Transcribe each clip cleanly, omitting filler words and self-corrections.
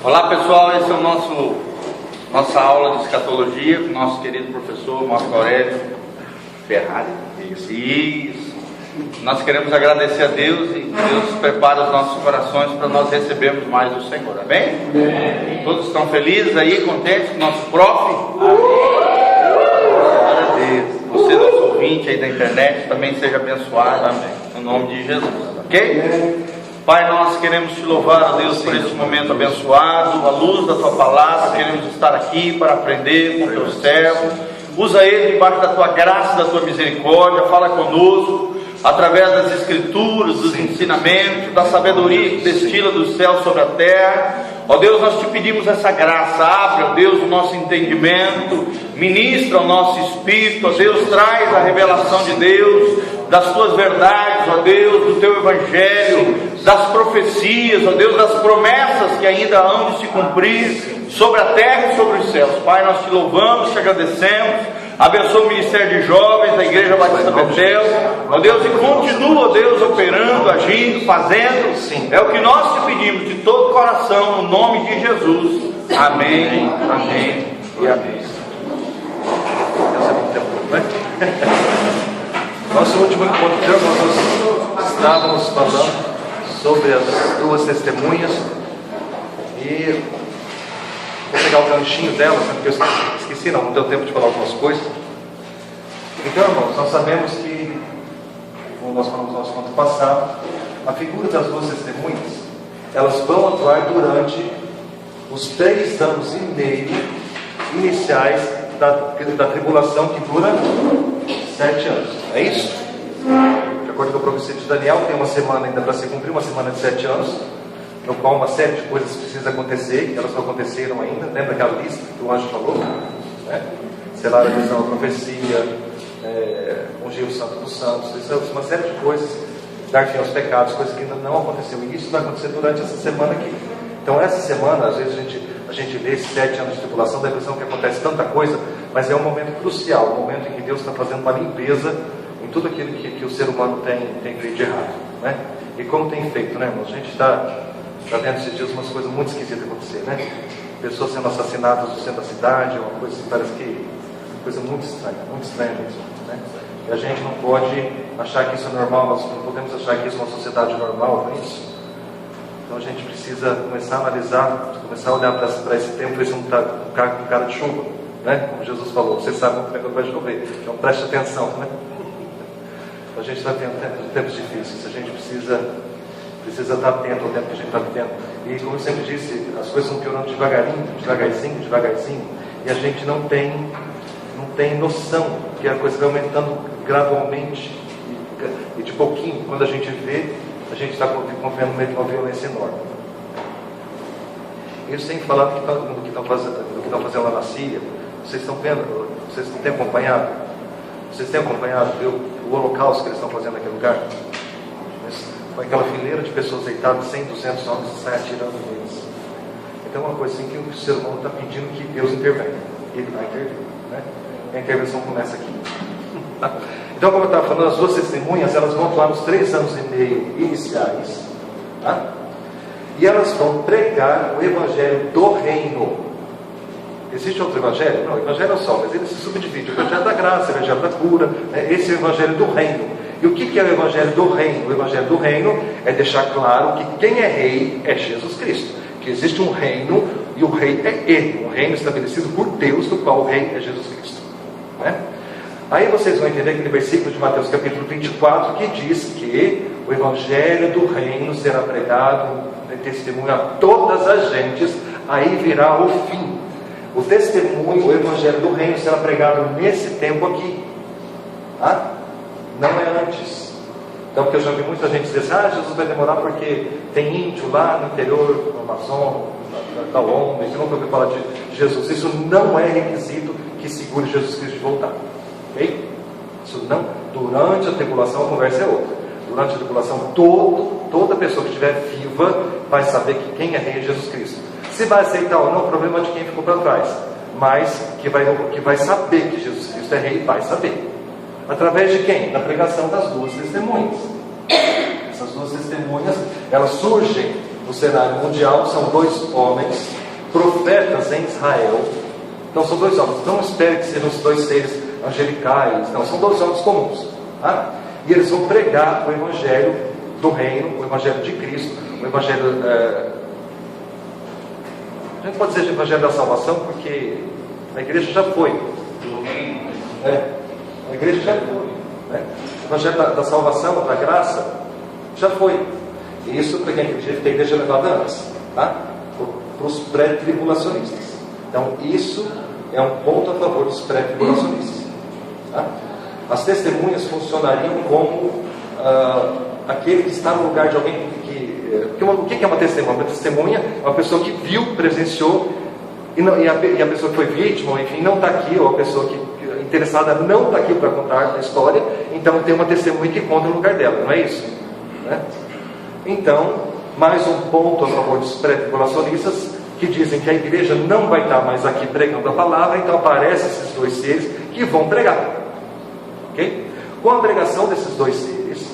Olá pessoal, esse é o nossa aula de escatologia com o nosso querido professor Marco Aurélio Ferrari. Isso. Nós queremos agradecer a Deus e Deus prepara os nossos corações para nós recebermos mais do Senhor, amém? Amém. Todos estão felizes aí, contentes com o nosso prof? Glória a Deus. Você, nosso ouvinte aí da internet, também seja abençoado, amém? No nome de Jesus, ok? Pai, nós queremos te louvar, ó Deus, por esse momento abençoado, à luz da tua palavra. Queremos estar aqui para aprender com o teu servo. Usa ele debaixo da tua graça, da tua misericórdia. Fala conosco através das escrituras, dos ensinamentos, da sabedoria que destila do céu sobre a terra. Ó Deus, nós te pedimos essa graça. Abre, ó Deus, o nosso entendimento, ministra o nosso espírito. Ó Deus, traz a revelação de Deus, das tuas verdades, ó Deus, do teu evangelho, das profecias, ó Deus, das promessas que ainda hão de se cumprir sobre a terra e sobre os céus. Pai, nós te louvamos, te agradecemos. Abençoa o Ministério de Jovens da Igreja Batista Betel, ó Deus, e continua, ó Deus, operando, agindo, fazendo. É o que nós te pedimos de todo o coração, no nome de Jesus. Amém, amém e amém. Nosso último encontro, nós estávamos falando sobre as duas testemunhas e vou pegar o ganchinho delas, porque eu esqueci, não deu tempo de falar algumas coisas. Então, irmãos, nós sabemos que, como nós falamos no nosso encontro passado, a figura das duas testemunhas, elas vão atuar durante os 3 anos e meio iniciais da tribulação, que dura 7 anos, é isso? De acordo com a profecia de Daniel, tem uma semana ainda para se cumprir, uma semana de 7 anos, no qual uma série de coisas precisa acontecer, que elas não aconteceram ainda. Lembra aquela lista que o anjo falou? Né? Selar a visão, a profecia, ungir o santo dos santos, isso é uma série de coisas, dar fim aos pecados, coisas que ainda não aconteceram, e isso vai acontecer durante essa semana aqui. Então essa semana, às vezes a gente vê esses 7 anos de tribulação, dá a impressão que acontece tanta coisa, mas é um momento crucial, um momento em que Deus está fazendo uma limpeza em tudo aquilo que o ser humano tem feito de errado, né? E como tem feito, né, irmãos? A gente está vendo esses dias umas coisas muito esquisitas acontecer, né? Pessoas sendo assassinadas no centro da cidade, uma coisa que parece que uma coisa muito estranha mesmo, né? E a gente não pode achar que isso é normal, nós não podemos achar que isso é uma sociedade normal, não é isso? Então a gente precisa começar a analisar, começar a olhar para esse tempo, ver se não está com cara de chuva, né? Como Jesus falou, você sabe quando vai chover, então preste atenção, né? A gente está tendo tempos difíceis, a gente precisa estar atento ao tempo que a gente está vivendo. E como eu sempre disse, as coisas estão piorando devagarzinho, e a gente não tem noção que a coisa vai aumentando gradualmente e de pouquinho. Quando a gente vê, a gente está convivendo meio de uma violência enorme. Isso sem falar do que estão fazendo lá na Síria. Vocês estão vendo? Vocês não têm acompanhado? Vocês têm acompanhado o holocausto que eles estão fazendo naquele lugar? Com aquela fileira de pessoas deitadas, 100, 200 homens, e sai atirando neles. Então é uma coisa assim que o ser humano está pedindo que Deus intervenha. E Ele vai intervir, né? A intervenção começa aqui. Então, como eu estava falando, as duas testemunhas, elas vão atuar nos 3 anos e meio iniciais, tá? E elas vão pregar o evangelho do reino. Existe outro evangelho? Não, o evangelho é só, mas ele se subdivide: o evangelho da graça, o evangelho da cura, né? Esse é o evangelho do reino. E o que é o evangelho do reino? O evangelho do reino é deixar claro que quem é rei é Jesus Cristo, que existe um reino e o rei é Ele, um reino estabelecido por Deus, do qual o rei é Jesus Cristo, né? Aí vocês vão entender aquele versículo de Mateus capítulo 24, que diz que o evangelho do reino será pregado em testemunho a todas as gentes, aí virá o fim. O testemunho, o evangelho do reino será pregado nesse tempo aqui, tá? Não é antes. Então, porque eu já vi muita gente dizer assim: Jesus vai demorar porque tem índio lá no interior, no Amazonas, da onda, que nunca ouviu falar de Jesus. Isso não é requisito que segure Jesus Cristo de voltar, ok? Isso não. Durante a tribulação a conversa é outra. Durante a tribulação toda pessoa que estiver viva vai saber que quem é rei é Jesus Cristo. Se vai aceitar ou não, o problema é de quem ficou para trás, mas que vai saber que Jesus Cristo é rei, vai saber. Através de quem? Da pregação das duas testemunhas. Essas duas testemunhas, elas surgem no cenário mundial são 2 homens, profetas em Israel. Então são 2 homens, não espere que sejam os 2 seres angelicais, não, são 2 homens comuns, tá? E eles vão pregar o evangelho do reino, o evangelho de Cristo, o evangelho, a gente pode dizer de evangelho da salvação, porque a igreja já foi, a igreja já foi, né? O evangelho da salvação, da graça, já foi. E isso para quem acredita que a igreja é levada antes, tá? Para os pré-tribulacionistas. Então isso é um ponto a favor dos pré-tribulacionistas, tá? As testemunhas funcionariam como aquele que está no lugar de alguém o que é uma testemunha? Uma testemunha é uma pessoa que viu, presenciou, e a pessoa que foi vítima, enfim, não está aqui, ou a pessoa que interessada não está aqui para contar a história, então tem uma testemunha que conta no lugar dela, não é isso? Né? Então, mais um ponto a favor dos pré-tribulacionistas, que dizem que a igreja não vai estar mais aqui pregando a palavra, então aparecem esses 2 seres que vão pregar. Ok? Com a pregação desses 2 seres,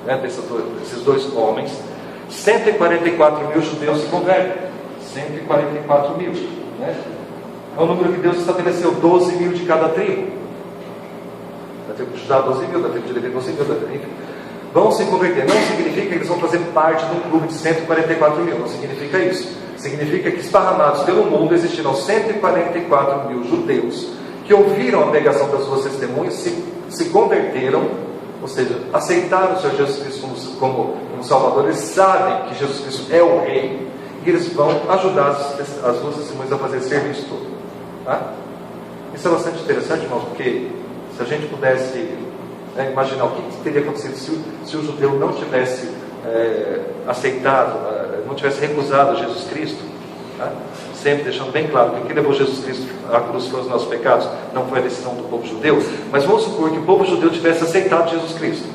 né, desses 2 homens, 144 mil judeus se convertem. 144 mil, né? É o número que Deus estabeleceu, 12 mil de cada tribo. Da tribo de Judá 12 mil, da tribo de Levi 12 mil, enfim. Vão se converter. Não significa que eles vão fazer parte de um clube de 144 mil, não significa isso. Significa que esparramados pelo mundo existirão 144 mil judeus que ouviram a pregação das 2 testemunhas, se converteram, ou seja, aceitaram o Senhor Jesus Cristo como Salvador. Eles sabem que Jesus Cristo é o Rei, e eles vão ajudar as 2 testemunhas a fazer esse serviço todo, tá? Isso é bastante interessante, irmãos, porque se a gente pudesse imaginar o que teria acontecido se o judeu não tivesse aceitado, não tivesse recusado Jesus Cristo, tá? Sempre deixando bem claro que o que levou Jesus Cristo à cruz foram os nossos pecados, não foi a decisão do povo judeu, mas vamos supor que o povo judeu tivesse aceitado Jesus Cristo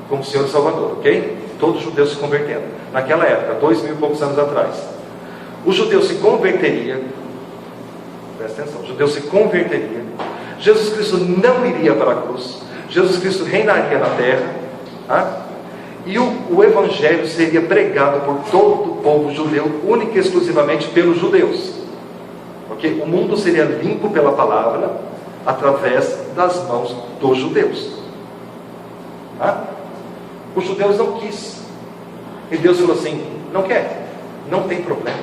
como Senhor e Salvador, ok? Todos os judeus se convertendo. Naquela época, 2000 e poucos anos atrás, o judeu se converteria, presta atenção, o judeu se converteria, Jesus Cristo não iria para a cruz, Jesus Cristo reinaria na terra, tá? E o evangelho seria pregado por todo o povo judeu, única e exclusivamente pelos judeus, porque o mundo seria limpo pela palavra através das mãos dos judeus, tá? Os judeus não quis, e Deus falou assim: não quer, não tem problema,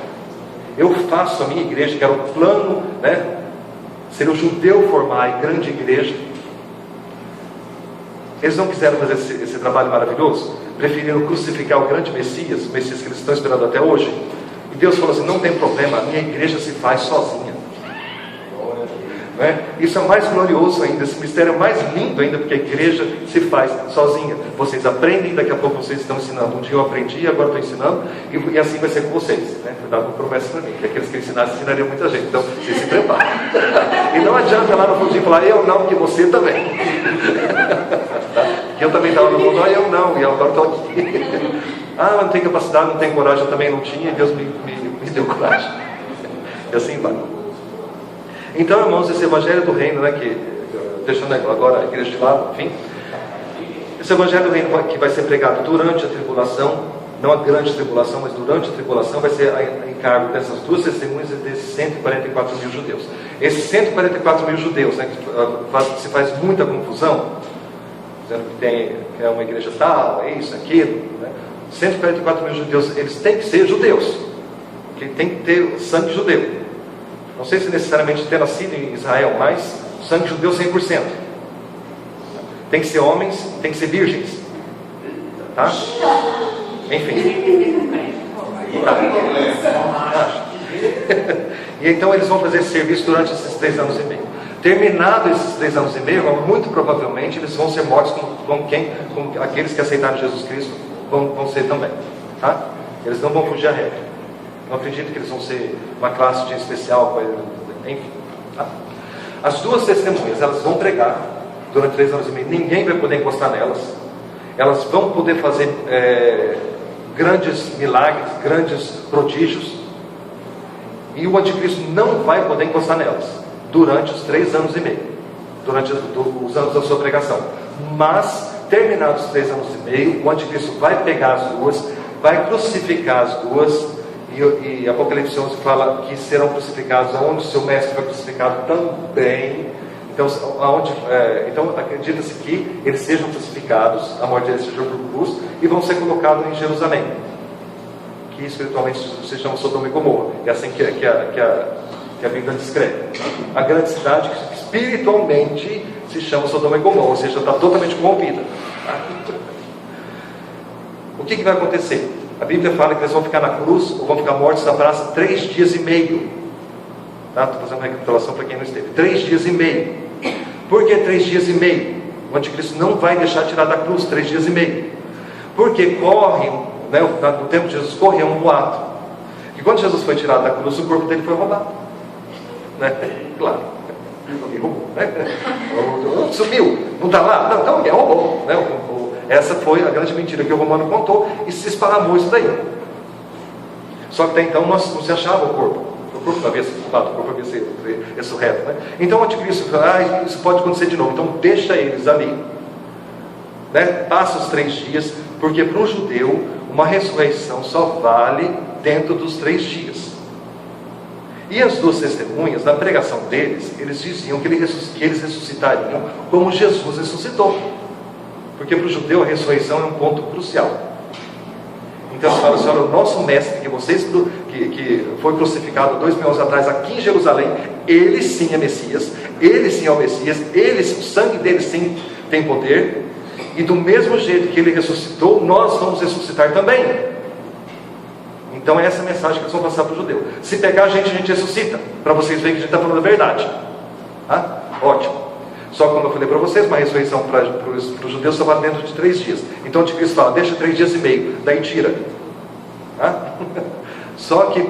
eu faço a minha igreja, que era o plano, né? Seria o judeu formar a grande igreja. Eles não quiseram fazer esse trabalho maravilhoso, preferiram crucificar o grande Messias, o Messias que eles estão esperando até hoje. E Deus falou assim: não tem problema, a minha igreja se faz sozinha. Né? Isso é mais glorioso ainda, esse mistério é mais lindo ainda, porque a igreja se faz sozinha. Vocês aprendem, daqui a pouco vocês estão ensinando. Um dia eu aprendi, agora estou ensinando, e assim vai ser com vocês. Né? Foi dado uma promessa para mim, que aqueles que ensinassem ensinariam muita gente. Então, vocês se preparem. E não adianta lá no fundinho falar: eu não, que você também. Que eu também estava no mundo, eu não, e agora estou aqui. Não tenho capacidade, não tenho coragem, eu também não tinha, e Deus me deu coragem. E assim vai. Então, irmãos, esse evangelho do reino, né, que, deixando agora a igreja de lado, enfim, esse evangelho do reino que vai ser pregado durante a tribulação, não a grande tribulação, mas durante a tribulação, vai ser a encargo dessas 2 testemunhas e desses 144 mil judeus. Esses 144 mil judeus, né, que se faz muita confusão, dizendo que é uma igreja tal, é isso, aquilo, né? 144 mil judeus, eles têm que ser judeus, porque tem que ter sangue judeu. Não sei se necessariamente ter nascido em Israel, mas sangue judeu 100%. Tem que ser homens, tem que ser virgens, tá? Enfim. E então eles vão fazer esse serviço durante esses 3 anos e meio. Terminado esses 3 anos e meio, muito provavelmente eles vão ser mortos como aqueles que aceitaram Jesus Cristo vão ser também, tá? Eles não vão fugir à regra. Não acredito que eles vão ser uma classe de especial, enfim, tá? As 2 testemunhas, elas vão pregar durante 3 anos e meio. Ninguém vai poder encostar nelas. Elas vão poder fazer grandes milagres, grandes prodígios, e o anticristo não vai poder encostar nelas durante os 3 anos e meio, durante os anos da sua pregação. Mas, terminados os 3 anos e meio, o anticristo vai pegar as 2, vai crucificar as duas, e Apocalipse 11 fala que serão crucificados aonde o seu mestre foi crucificado também. Então acredita-se que eles sejam crucificados, a morte deles seja por cruz, e vão ser colocados em Jerusalém, que espiritualmente se chama Sodoma e Gomorra. É assim que a Bíblia descreve. A grande cidade que espiritualmente se chama Sodoma e Gomorra, ou seja, está totalmente corrompida. O que vai acontecer? A Bíblia fala que eles vão ficar na cruz, ou vão ficar mortos na praça 3 dias e meio. Estou fazendo uma recapitulação para quem não esteve. 3 dias e meio. Por que 3 dias e meio? O anticristo não vai deixar tirar da cruz 3 dias e meio. Porque corre, né, no tempo de Jesus, corria um boato que quando Jesus foi tirado da cruz, o corpo dele foi roubado, né? Claro, alguém roubou, né? Sumiu, não está lá? Não, então alguém roubou, né? Essa foi a grande mentira que o Romano contou, e se esparramou isso daí. Só que até então não se achava o corpo não havia sido roubado, o corpo havia sido ressurreto, né? Então o anticristo fala, isso pode acontecer de novo, então deixa eles ali, né? Passa os 3 dias, porque para um judeu uma ressurreição só vale dentro dos 3 dias. E as 2 testemunhas, na pregação deles, eles diziam que eles ressuscitariam como Jesus ressuscitou, porque para o judeu a ressurreição é um ponto crucial. Então eles falam assim: olha, o nosso mestre, que foi crucificado 2000 anos atrás aqui em Jerusalém, ele sim é Messias, ele sim é o Messias, o sangue dele sim tem poder, e do mesmo jeito que ele ressuscitou, nós vamos ressuscitar também. Então é essa mensagem que eles vão passar para o judeu. Se pegar a gente ressuscita, para vocês verem que a gente está falando a verdade. Ótimo. Só que como eu falei para vocês, uma ressurreição para os judeus só vai dentro de 3 dias. Então o anticristo fala, deixa 3 dias e meio, daí tira. Só que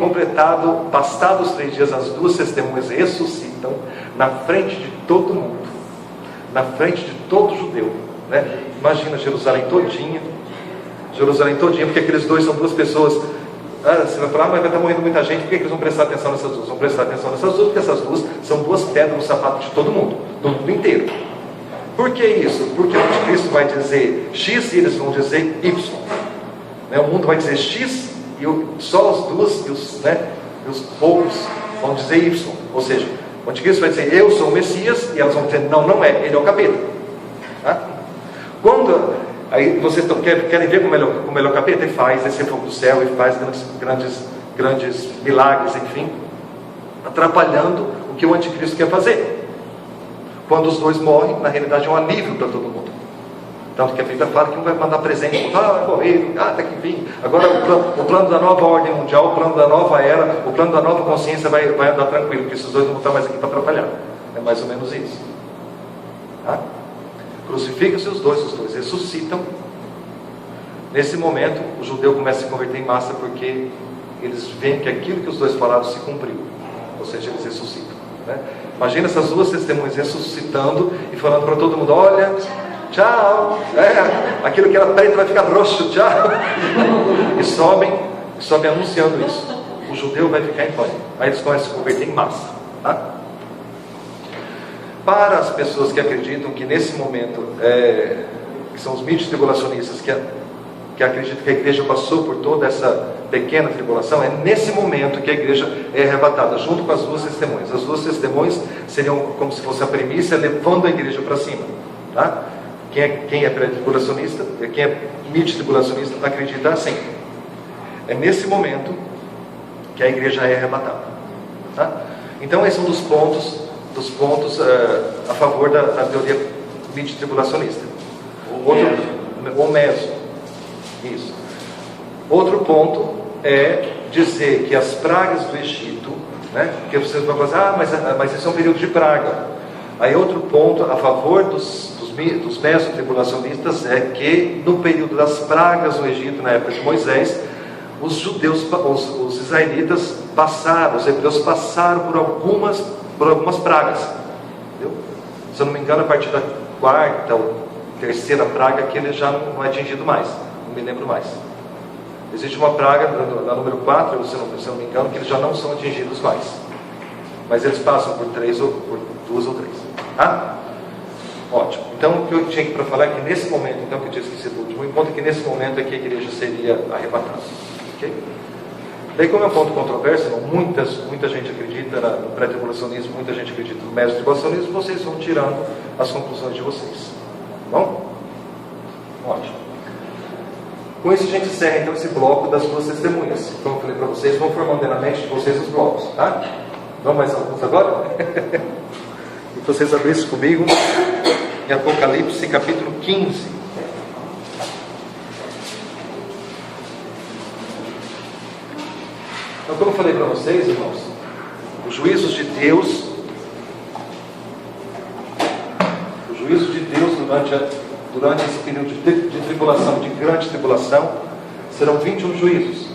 passados os 3 dias, as 2 testemunhas ressuscitam na frente de todo mundo, na frente de todo judeu, né? Imagina Jerusalém todinha, porque aqueles 2 são 2 pessoas. Você vai falar, mas vai estar morrendo muita gente, por que eles vão prestar atenção nessas 2? Vão prestar atenção nessas 2 porque essas 2 são 2 pedras no sapato de todo mundo, do mundo inteiro. Por que isso? Porque o anticristo vai dizer X e eles vão dizer Y, né? O mundo vai dizer X e só as 2 e os poucos vão dizer Y. Ou seja, o anticristo vai dizer eu sou o Messias, e elas vão dizer não é, ele é o capeta. Aí vocês querem ver como ele é o capeta? Ele faz esse fogo do céu, e faz grandes milagres, enfim, atrapalhando o que o anticristo quer fazer. Quando os 2 morrem, na realidade é um alívio para todo mundo. Tanto que a Bíblia fala que um vai mandar presente, morrer, até que enfim. Agora o plano da nova ordem mundial, o plano da nova era, o plano da nova consciência vai andar tranquilo, porque esses 2 não vão estar mais aqui para atrapalhar. É mais ou menos isso. Crucifica-se os dois ressuscitam. Nesse momento, o judeu começa a se converter em massa, porque eles veem que aquilo que os 2 falaram se cumpriu, ou seja, eles ressuscitam, né? Imagina essas 2 testemunhas ressuscitando e falando para todo mundo: olha, tchau, aquilo que era preto vai ficar roxo, tchau. E sobem anunciando isso. O judeu vai ficar em pânico. Aí eles começam a se converter em massa, Para as pessoas que acreditam que nesse momento, que são os mídios tribulacionistas, que acreditam que a igreja passou por toda essa pequena tribulação, é nesse momento que a igreja é arrebatada, junto com as 2 testemunhas. As 2 testemunhas seriam como se fosse a primícia, levando a igreja para cima. Quem é pré-tribulacionista, quem é mídio tribulacionista, acredita assim. É nesse momento que a igreja é arrebatada. Então esse é um dos pontos a favor da teoria mídio-tribulacionista. O meso. Isso. Outro ponto é dizer que as pragas do Egito, né? Porque vocês vão falar, mas isso é um período de praga. Aí outro ponto a favor dos meso-tribulacionistas é que no período das pragas no Egito, na época de Moisés, os judeus, os israelitas os hebreus passaram por algumas pragas, entendeu? Se eu não me engano, a partir da 4ª ou 3ª praga que ele já não é atingido mais, não me lembro mais. Existe uma praga na número 4, se eu não me engano, que eles já não são atingidos mais, mas eles passam por 2 ou 3. Ótimo. Então, o que eu tinha para falar é que nesse momento, então, que eu tinha esquecido do último encontro, é que nesse momento é que a igreja seria arrebatada. Ok? Daí, como é um ponto controverso, irmão, muita gente acredita no pré-tribulacionismo, muita gente acredita no meso-tribulacionismo, vocês vão tirando as conclusões de vocês. Tá bom? Ótimo. Com isso, a gente encerra então esse bloco das duas testemunhas. Como eu falei para vocês, vão formando na mente de vocês os blocos, tá? Vamos mais alguns agora? E vocês abrissem comigo em Apocalipse capítulo 15. Então, como eu falei para vocês, irmãos, os juízos de Deus durante esse período de tribulação, de grande tribulação, serão 21 juízos.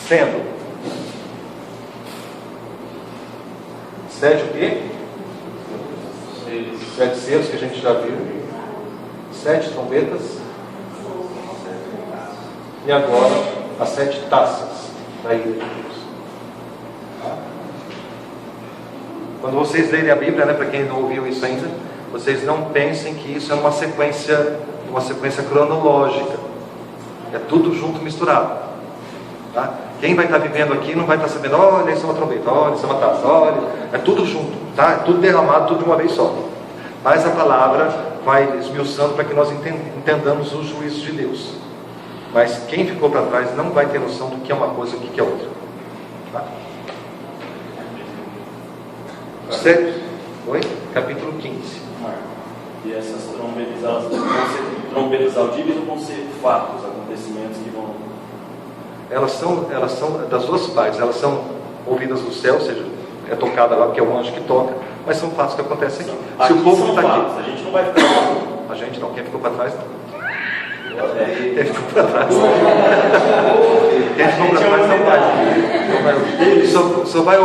Sendo 7 o quê? 7 selos que a gente já viu, 7 trombetas, e agora as 7 taças da ira de Deus. Quando vocês lerem a Bíblia, né, para quem não ouviu isso ainda, vocês não pensem que isso é uma sequência cronológica. É tudo junto, misturado. Tá? Quem vai estar vivendo aqui não vai estar sabendo, olha, isso é uma trombeta, olha, isso é uma taça, olha. É tudo junto, tá? É tudo derramado, tudo de uma vez só. Mas a palavra vai esmiuçando para que nós entendamos os juízos de Deus. Mas quem ficou para trás não vai ter noção do que é uma coisa e o que é outra. Tá? Oi? Capítulo 15. E essas trombetas, elas vão ser trombetas audíveis ou vão ser fatos, acontecimentos que vão... Elas são das duas partes. Elas são ouvidas do céu, ou seja, é tocada lá porque é o anjo que toca, mas são fatos que acontecem aqui. Se o povo está aqui, a gente não vai ficar... A gente não, quem ficou para trás não. Quem ficou para trás não. Quem ficou para trás não vai ouvir. Só vai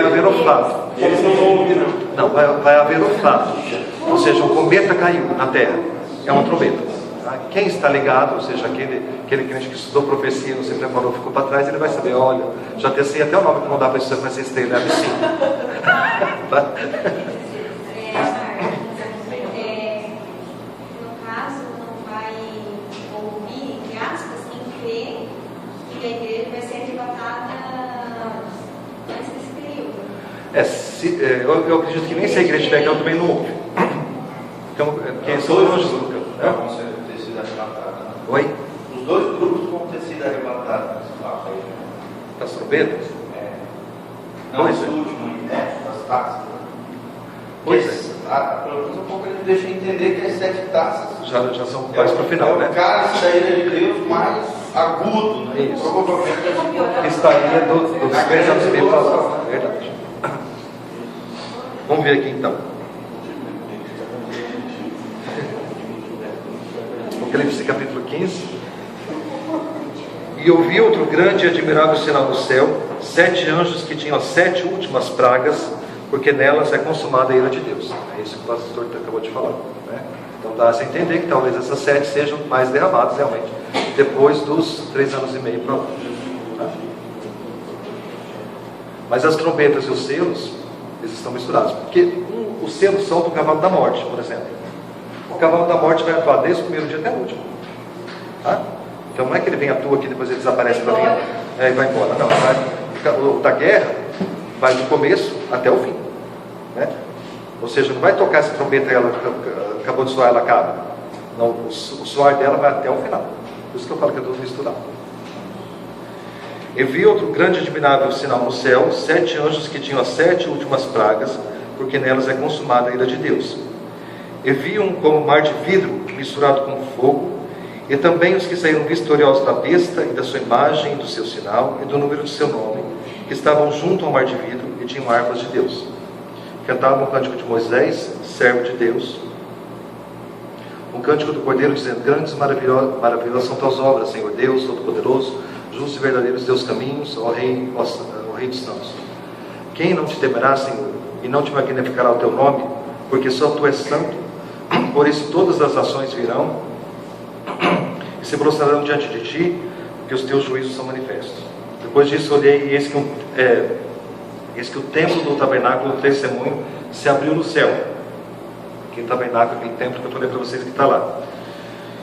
haver o fato. Eles não vão ouvir, não. Não, vai haver o fato. Ou seja, um cometa caiu na Terra. É uma trombeta. Tá? Quem está ligado, ou seja, aquele crente que estudou profecia, não se preparou, ficou para trás, ele vai saber, olha, já sei até o nome que não dá para isso, vai ser estrela, é absinto. Tá? No caso, não vai ouvir, entre aspas, quem crê que a igreja vai ser arrebatada antes desse período. Eu acredito que nem se a igreja estiver aqui, ela também não ouve. Então, porque são anjos, Lucas. Vão ter sido arrebatados. Oi? Os dois grupos vão ter sido arrebatados. Das trombetas? Não Pois esse é. último, né? Das taças. Pois é. Pelo menos um pouco ele deixa entender que as 7 taças Já são mais para o final, né? o cálice da ira de Deus mais agudo, né? Isso. Provavelmente Que estaria dos 3 anos e meio para lá. Verdade. Vamos ver aqui então. Apocalipse capítulo 15. E ouvi outro grande e admirável sinal no céu, 7 anjos que tinham as 7 últimas pragas, porque nelas é consumada a ira de Deus. É isso que o pastor acabou de falar, né? Então dá a entender que talvez essas 7 sejam mais derramadas realmente, depois dos 3 anos e meio para lá. Tá? Mas as trombetas e os selos, eles estão misturados, porque os selos são do cavalo da morte, por exemplo. O cavalo da morte vai atuar desde o primeiro dia até o último. Tá? Então não é que ele vem atua aqui e depois ele desaparece para vir e vai embora. Não, o da guerra vai do começo até o fim, né? Ou seja, não vai tocar essa trombeta, ela acabou de soar, ela acaba. Não, o soar dela vai até o final. Por isso que eu falo que é tudo misturado. Eu vi outro grande e admirável sinal no céu, 7 anjos que tinham as 7 últimas pragas, porque nelas é consumada a ira de Deus. Eu vi um como mar de vidro misturado com fogo, e também os que saíram vitoriosos da besta e da sua imagem e do seu sinal e do número de seu nome, que estavam junto ao mar de vidro e tinham harpas de Deus. Cantavam o cântico de Moisés, servo de Deus, um cântico do Cordeiro, dizendo: grandes e maravilhosas são tuas obras, Senhor Deus Todo-Poderoso, justos e verdadeiros teus caminhos, ó Rei dos santos. Quem não te temerá, Senhor, e não te magnificará o teu nome, porque só tu és santo? Por isso todas as nações virão e se prostrarão diante de ti, porque os teus juízos são manifestos. Depois disso olhei, e eis que Eis que o templo do tabernáculo do testemunho se abriu no céu. Aquele tabernáculo, aquele templo que eu falei para vocês que está lá.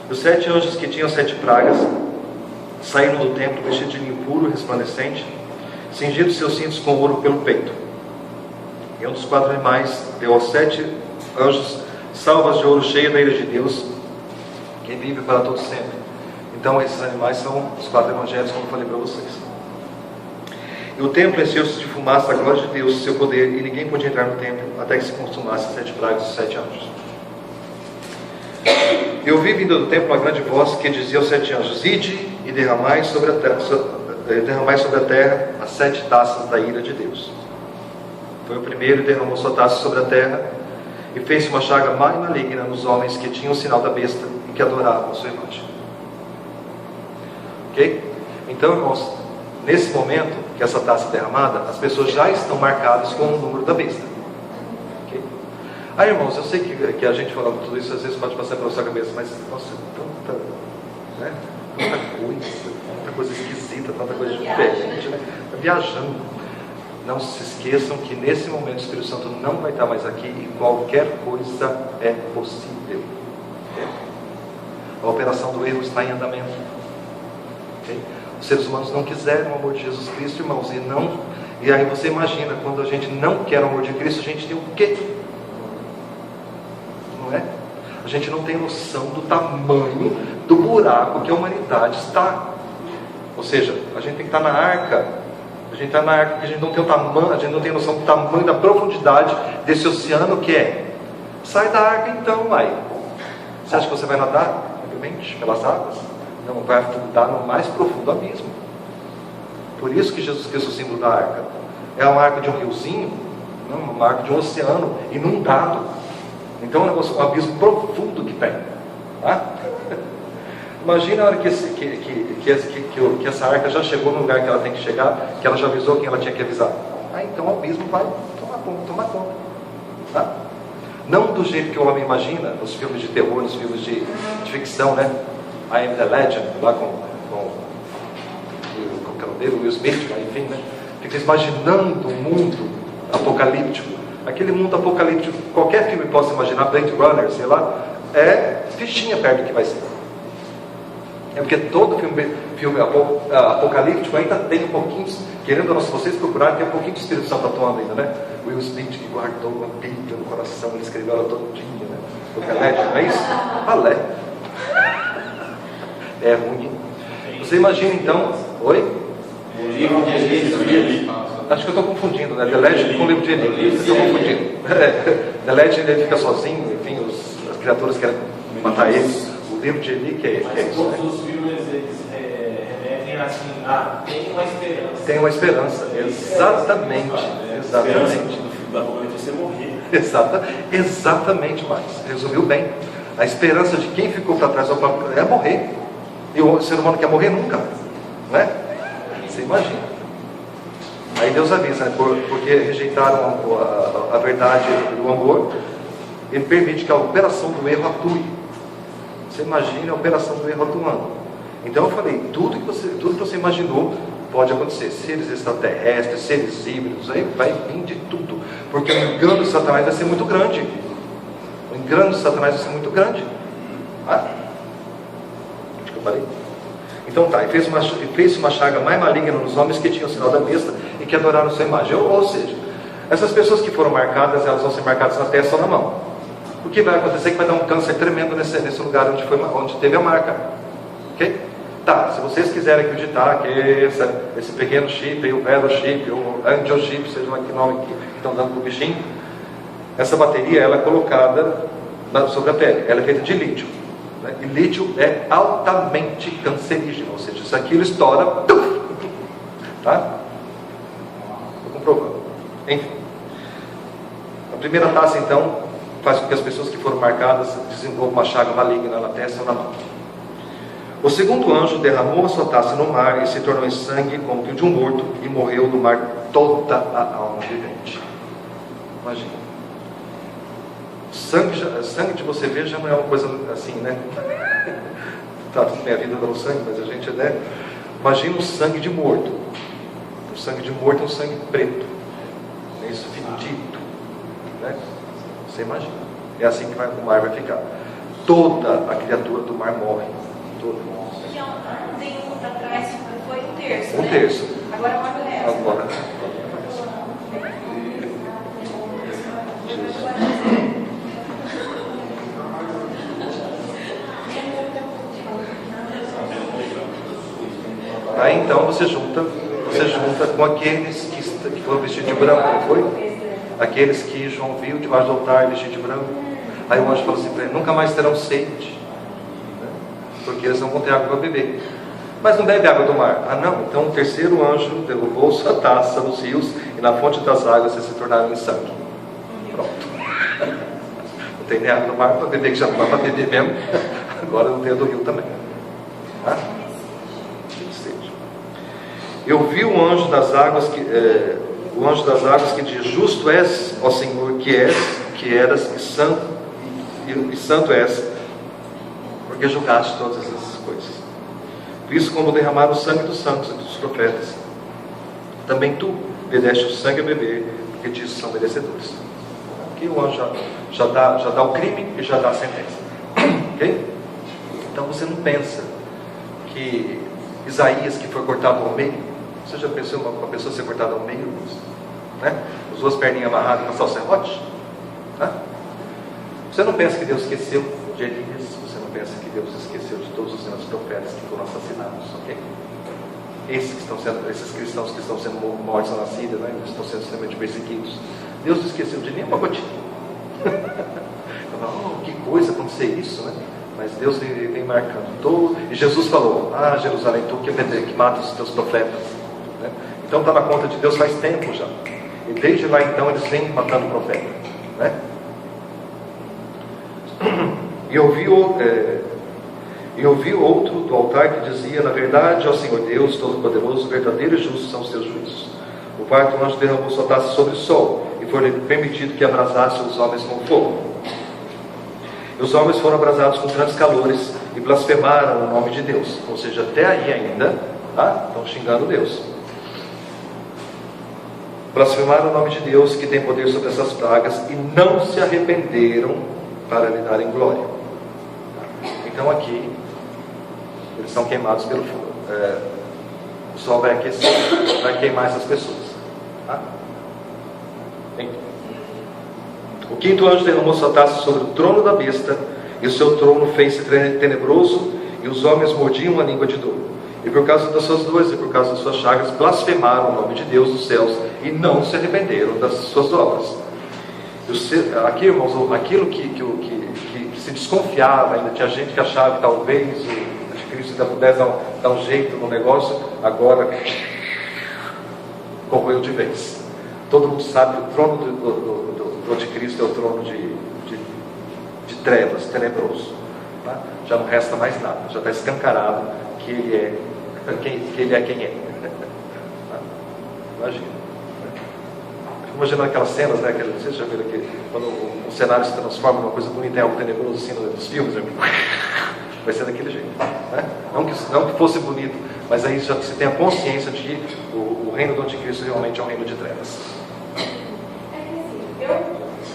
Os 7 anjos que tinham 7 pragas saíram do templo vestidos de linho puro, resplandecente, cingindo seus cintos com ouro pelo peito. E um dos 4 animais deu aos 7 anjos salvas de ouro cheias da ira de Deus, que vive para todo sempre. Então esses animais são os 4 evangelhos, como eu falei para vocês. E o templo encheu-se de fumaça da glória de Deus, seu poder, e ninguém podia entrar no templo até que se consumasse as 7 pragas dos 7 anjos. Eu ouvi vindo do templo uma grande voz que dizia aos 7 anjos: ide e derramai sobre a terra as 7 taças da ira de Deus. Foi o primeiro e derramou sua taça sobre a terra, e fez uma chaga má e maligna nos homens que tinham o sinal da besta e que adoravam a sua imagem. Ok? Então, irmãos, nesse momento que essa taça é derramada, as pessoas já estão marcadas com o número da besta. Ok? Ah, irmãos, eu sei que a gente falando tudo isso às vezes pode passar pela sua cabeça, mas nossa, tanta coisa esquisita, tanta coisa diferente, né? Viajando. Não se esqueçam que nesse momento o Espírito Santo não vai estar mais aqui e qualquer coisa é possível. A operação do erro está em andamento. Okay? Os seres humanos não quiseram o amor de Jesus Cristo, irmãos, e aí você imagina, quando a gente não quer o amor de Cristo, a gente tem o quê? Não é? A gente não tem noção do tamanho do buraco que a humanidade está. Ou seja, a gente tem que estar na arca. A gente está na arca porque a gente não tem o tamanho, a gente não tem noção do tamanho, da profundidade desse oceano que é. Sai da arca então, vai. Você acha que você vai nadar livremente pelas águas? Não, vai afundar no mais profundo abismo. Por isso que Jesus Cristo é o símbolo da arca. É uma arca de um riozinho? Não, uma arca de um oceano inundado. Então é um abismo profundo que tem. Tá? Imagina a hora que essa arca já chegou no lugar que ela tem que chegar, que ela já avisou quem ela tinha que avisar. Então o abismo vai tomar conta. Tá? Não do jeito que o homem imagina, nos filmes de terror, nos filmes de ficção, né? I Am the Legend, lá com o Will Smith, enfim, né? Fica imaginando um mundo apocalíptico. Aquele mundo apocalíptico, qualquer filme possa imaginar, Blade Runner, sei lá, é fichinha perto do que vai ser. É porque todo filme apocalíptico ainda tem um pouquinho, querendo ou não, se vocês procurarem, tem um pouquinho de Espírito Santo atuando ainda, né? Will Smith que guardou uma Bíblia no coração, ele escreveu ela todo dia, né? O Galete, não é isso? Balé. É ruim. Você imagina então, oi? O livro de Eli. Acho que eu estou confundindo, né? The Legend com o livro de Eli. Eu estou confundindo. The Legend, ele fica sozinho, enfim, as criaturas querem matar ele. O livro de Eli que é isso. Mas todos os filmes eles remetem assim, tem uma esperança. Tem uma esperança, exatamente. Exatamente. Da momento você morrer. Exatamente, mais. Resumiu bem. A esperança de quem ficou para trás é morrer. E o ser humano quer morrer nunca, né? Você imagina. Aí Deus avisa, né? Porque rejeitaram a verdade do amor, Ele permite que a operação do erro atue. Você imagina a operação do erro atuando. Então eu falei, tudo que você imaginou pode acontecer. Seres extraterrestres, seres híbridos, aí vai vir de tudo. Porque o engano de Satanás vai ser muito grande. O engano de Satanás vai ser muito grande. Acho que eu falei. Então tá, e fez uma chaga mais maligna nos homens que tinham o sinal da besta e que adoraram sua imagem. Ou seja, essas pessoas que foram marcadas, elas vão ser marcadas na testa ou na mão. O que vai acontecer é que vai dar um câncer tremendo nesse lugar onde teve a marca. Ok? Tá, se vocês quiserem acreditar que esse pequeno chip, o vero chip, o angel chip, seja lá que nome que estão dando para o bichinho, essa bateria ela é colocada sobre a pele, ela é feita de lítio. Né? E lítio é altamente cancerígeno, ou seja, se aquilo estoura, tá? Estou comprovando. Enfim, a primeira taça então faz com que as pessoas que foram marcadas desenvolvam uma chaga maligna na testa ou na mão. O segundo anjo derramou a sua taça no mar e se tornou em sangue como que o de um morto, e morreu no mar toda a alma vivente. Imagina. Sangue de você ver já não é uma coisa assim, né? Tá, tudo bem, a vida dá sangue, mas a gente, né? Imagina um sangue de morto. O sangue de morto é um sangue preto. é isso, fedido, né? Você imagina, é assim que o mar vai ficar. Toda a criatura do mar morre, toda. Tem um para trás, foi um terço, Um né? terço. Agora morre o resto. Agora. Aí então você junta com aqueles que foram vestidos de branco, não foi? Aqueles que João viu debaixo do altar vestidos de branco. Aí o anjo falou assim para ele: nunca mais terão sede, né? Porque eles não vão ter água para beber. Mas não bebe água do mar. Ah não, então o terceiro anjo derrubou sua taça nos rios, e na fonte das águas eles se tornaram em sangue. Pronto. Não tem nem água do mar para beber, que já não dá para beber mesmo. Agora não tem a do rio também. Tá? Eu vi o anjo das águas que diz: justo és, ó Senhor, que eras, e santo és, porque julgaste todas essas coisas. Visto como derramaram o sangue dos santos e dos profetas, também tu lhe deste o sangue a beber, porque disso são merecedores. Aqui o anjo já dá o crime e já dá a sentença. Ok? Então você não pensa que Isaías, que foi cortado ao meio, você já pensou uma pessoa ser cortada ao meio, né? As duas perninhas amarradas na salserrote, né? Você não pensa que Deus esqueceu de Elias, você não pensa que Deus esqueceu de todos os grandes profetas que foram assassinados, ok? Esses cristãos que estão sendo mortos na Síria, né? Eles estão sendo extremamente perseguidos. Deus não esqueceu de nenhuma gotinha. Que coisa acontecer isso, né? Mas Deus vem marcando todo. E Jesus falou: ah, Jerusalém, tu que mata os teus profetas, né? Então está na conta de Deus faz tempo já. E desde lá então eles vêm matando o profeta, né? E ouvi outro do altar que dizia: na verdade, ó Senhor Deus Todo-Poderoso, verdadeiro e justo são os teus juízos. O quarto anjo derramou sua taça sobre o sol, e foi permitido que abrasasse os homens com fogo. E os homens foram abrasados com grandes calores e blasfemaram o nome de Deus. Ou seja, até aí ainda, tá? Estão xingando Deus. Blasfemaram o nome de Deus, que tem poder sobre essas pragas, e não se arrependeram para lhe darem glória. Então aqui eles são queimados pelo fogo. O sol vai aquecer, vai queimar essas pessoas, tá? O quinto anjo derramou sua taça sobre o trono da besta, e o seu trono fez-se tenebroso, e os homens mordiam a língua de dor. E por causa das suas dores e por causa das suas chagas, blasfemaram o nome de Deus dos céus, e não se arrependeram das suas obras. Aqui, irmãos, aquilo que se desconfiava, ainda tinha gente que achava que talvez o anticristo ainda pudesse dar um jeito no negócio, agora corroeu de vez. Todo mundo sabe que o trono do anticristo é o trono de trevas, tenebroso, tá? Já não resta mais nada, já está escancarado que ele é quem é. Imagina aquelas cenas, né? Vocês já viram aqui, quando o cenário se transforma numa coisa bonita, é algo tenebroso assim nos filmes, vai ser daquele jeito, né? Não que fosse bonito, mas aí já se tem a consciência de que o reino do anticristo realmente é um reino de trevas. Eu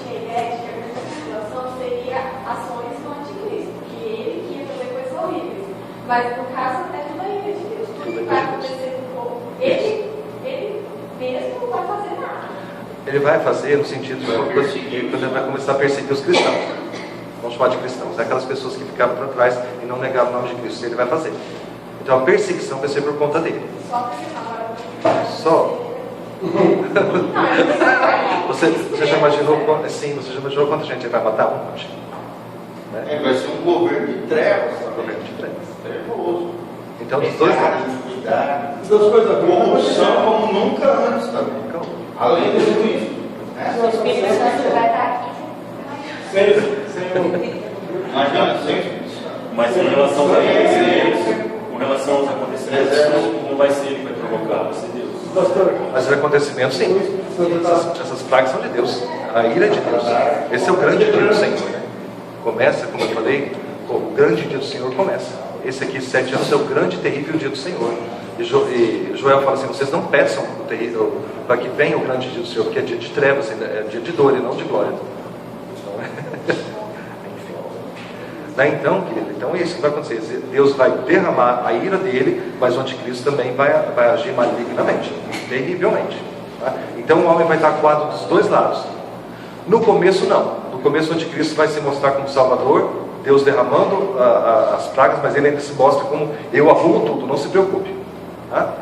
tinha ideia de que a grande situação seria ações do anticristo, que ele que ia fazer coisas horríveis. Mas no caso é tudo a ira de Deus. Tudo que vai acontecer com o povo, ele mesmo não vai fazer nada. Ele vai fazer no sentido de quando ele vai começar a perseguir os cristãos. Vamos chamar de cristãos, aquelas pessoas que ficaram para trás e não negaram o nome de Cristo. Ele vai fazer. Então a perseguição vai ser por conta dele. Só. Você já imaginou quanta gente ele vai matar? Um monte. Né? Vai ser um governo de trevas. Um governo de trevas. Trevoso. Então dos dois lados. Corrupção como nunca antes também. Além do juízo. O Espírito Santo vai estar aqui. Mas em relação aos acontecimentos, não vai ser ele que vai provocar, vai ser Deus. Mas os acontecimentos, sim. Essas pragas são de Deus. A ira é de Deus. Esse é o grande dia do Senhor, né? Começa, como eu falei, o grande dia do Senhor começa. Esse aqui, 7 anos, é o grande e terrível dia do Senhor. E Joel fala assim, vocês não peçam para que venha o grande dia do Senhor, porque é dia de trevas, é dia de dor e não de glória. Então, querido, então é isso que vai acontecer. Deus vai derramar a ira dele, mas o anticristo também vai agir malignamente, terrivelmente. Tá? Então o homem vai estar acuado dos dois lados. No começo não. No começo o anticristo vai se mostrar como Salvador, Deus derramando as pragas, mas ele ainda se mostra como eu arrumo tudo, não se preocupe. Tá?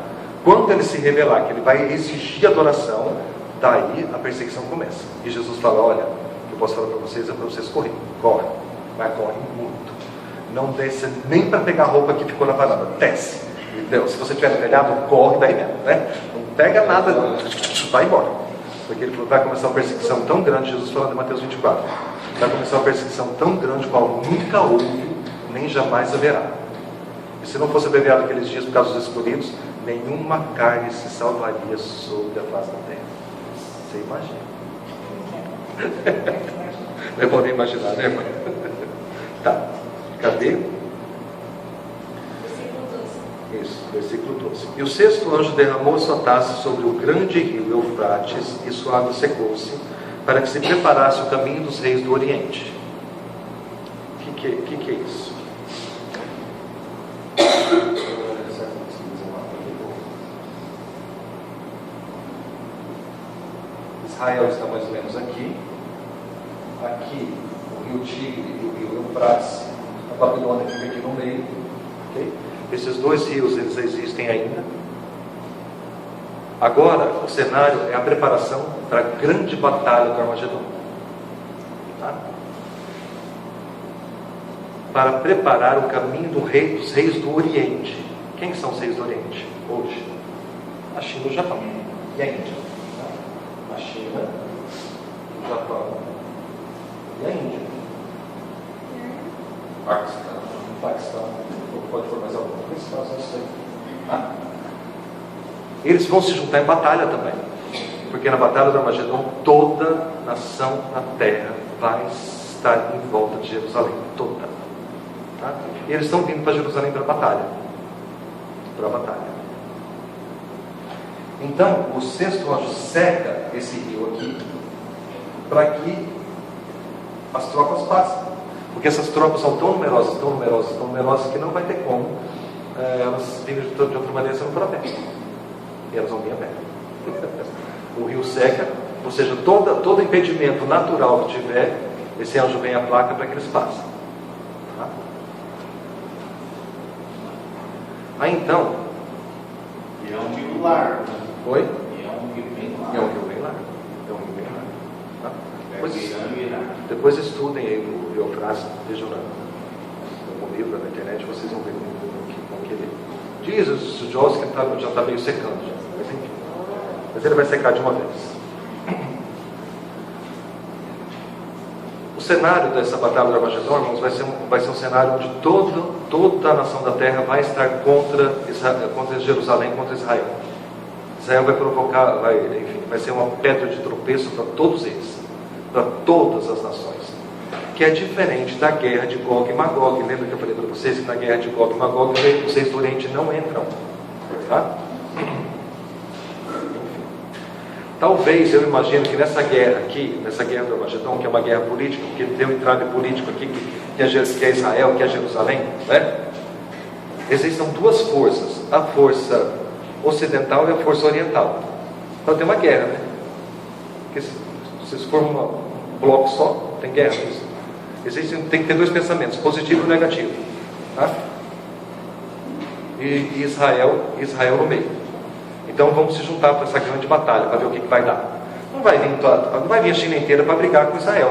Quando ele se revelar, que ele vai exigir adoração, daí a perseguição começa. E Jesus fala, olha, o que eu posso falar para vocês é para vocês correrem. Corre, mas corre muito. Não desce nem para pegar a roupa que ficou na varanda, desce. Se você tiver no telhado, corre daí mesmo, né? Não pega nada, vai embora. Porque ele falou, vai começar uma perseguição tão grande, Jesus falando em Mateus 24, vai começar uma perseguição tão grande qual nunca houve, nem jamais haverá. E se não fosse abreviado aqueles dias por causa dos escolhidos, nenhuma carne se salvaria sobre a face da terra. Você imagina. Não é bom nem imaginar, né, irmã? Tá, cadê? Isso, versículo 12. E o sexto anjo derramou sua taça sobre o grande rio Eufrates, e sua água secou-se, para que se preparasse o caminho dos reis do Oriente. O que é isso? Israel está mais ou menos aqui. Aqui, o rio Tigre e o rio Eufrates. A Babilônia fica aqui no meio. Okay? Esses dois rios, eles existem ainda. Agora, o cenário é a preparação para a grande batalha do Armagedon. Tá? Para preparar o caminho dos reis do Oriente. Quem são os reis do Oriente hoje? A China e o Japão. E a Índia. Tá? A China, o Japão e a Índia. Paquistão. Pode for mais alguma coisa, não sei. Tá? Eles vão se juntar em batalha também. Porque na batalha do Armagedon, toda nação na terra vai estar em volta de Jerusalém. Toda. Tá? E eles estão vindo para Jerusalém para a batalha. Então, o sexto anjo seca esse rio aqui, para que as tropas passem. Porque essas tropas são tão numerosas, que não vai ter como elas virem de outra maneira se não for a pé. E elas vão vir a pé. O rio seca, ou seja, todo impedimento natural que tiver, esse anjo vem a placa para que eles passem. Tá? Aí então. E é um rio largo. Oi? E é um rio bem largo. É um rio bem largo. Tá? Depois estudem aí o Eufrates, vejam no livro, na internet, vocês vão ver como que ele diz. Os estudiosos que já está meio secando já. Mas enfim. Mas ele vai secar de uma vez. O cenário dessa batalha do Armagedon, irmãos, vai ser um cenário onde toda a nação da terra vai estar contra Jerusalém, contra Israel. Israel vai provocar, vai ser uma pedra de tropeço para todos eles, para todas as nações, que é diferente da guerra de Gog e Magog. Lembra que eu falei para vocês que na guerra de Gog e Magog os reis do Oriente não entram, tá? Talvez, eu imagino que nessa guerra aqui, nessa guerra do Armagedon, que é uma guerra política, porque tem um entrave político aqui, que é Israel, que é Jerusalém, né? Existam duas forças, a força ocidental e a força oriental. Então tem uma guerra, né? Porque se vocês formam um bloco só, tem guerra. Tem que ter dois pensamentos, positivo e negativo. Tá? E Israel no meio. Então vamos se juntar para essa grande batalha, para ver o que vai dar. Não vai vir a China inteira para brigar com Israel,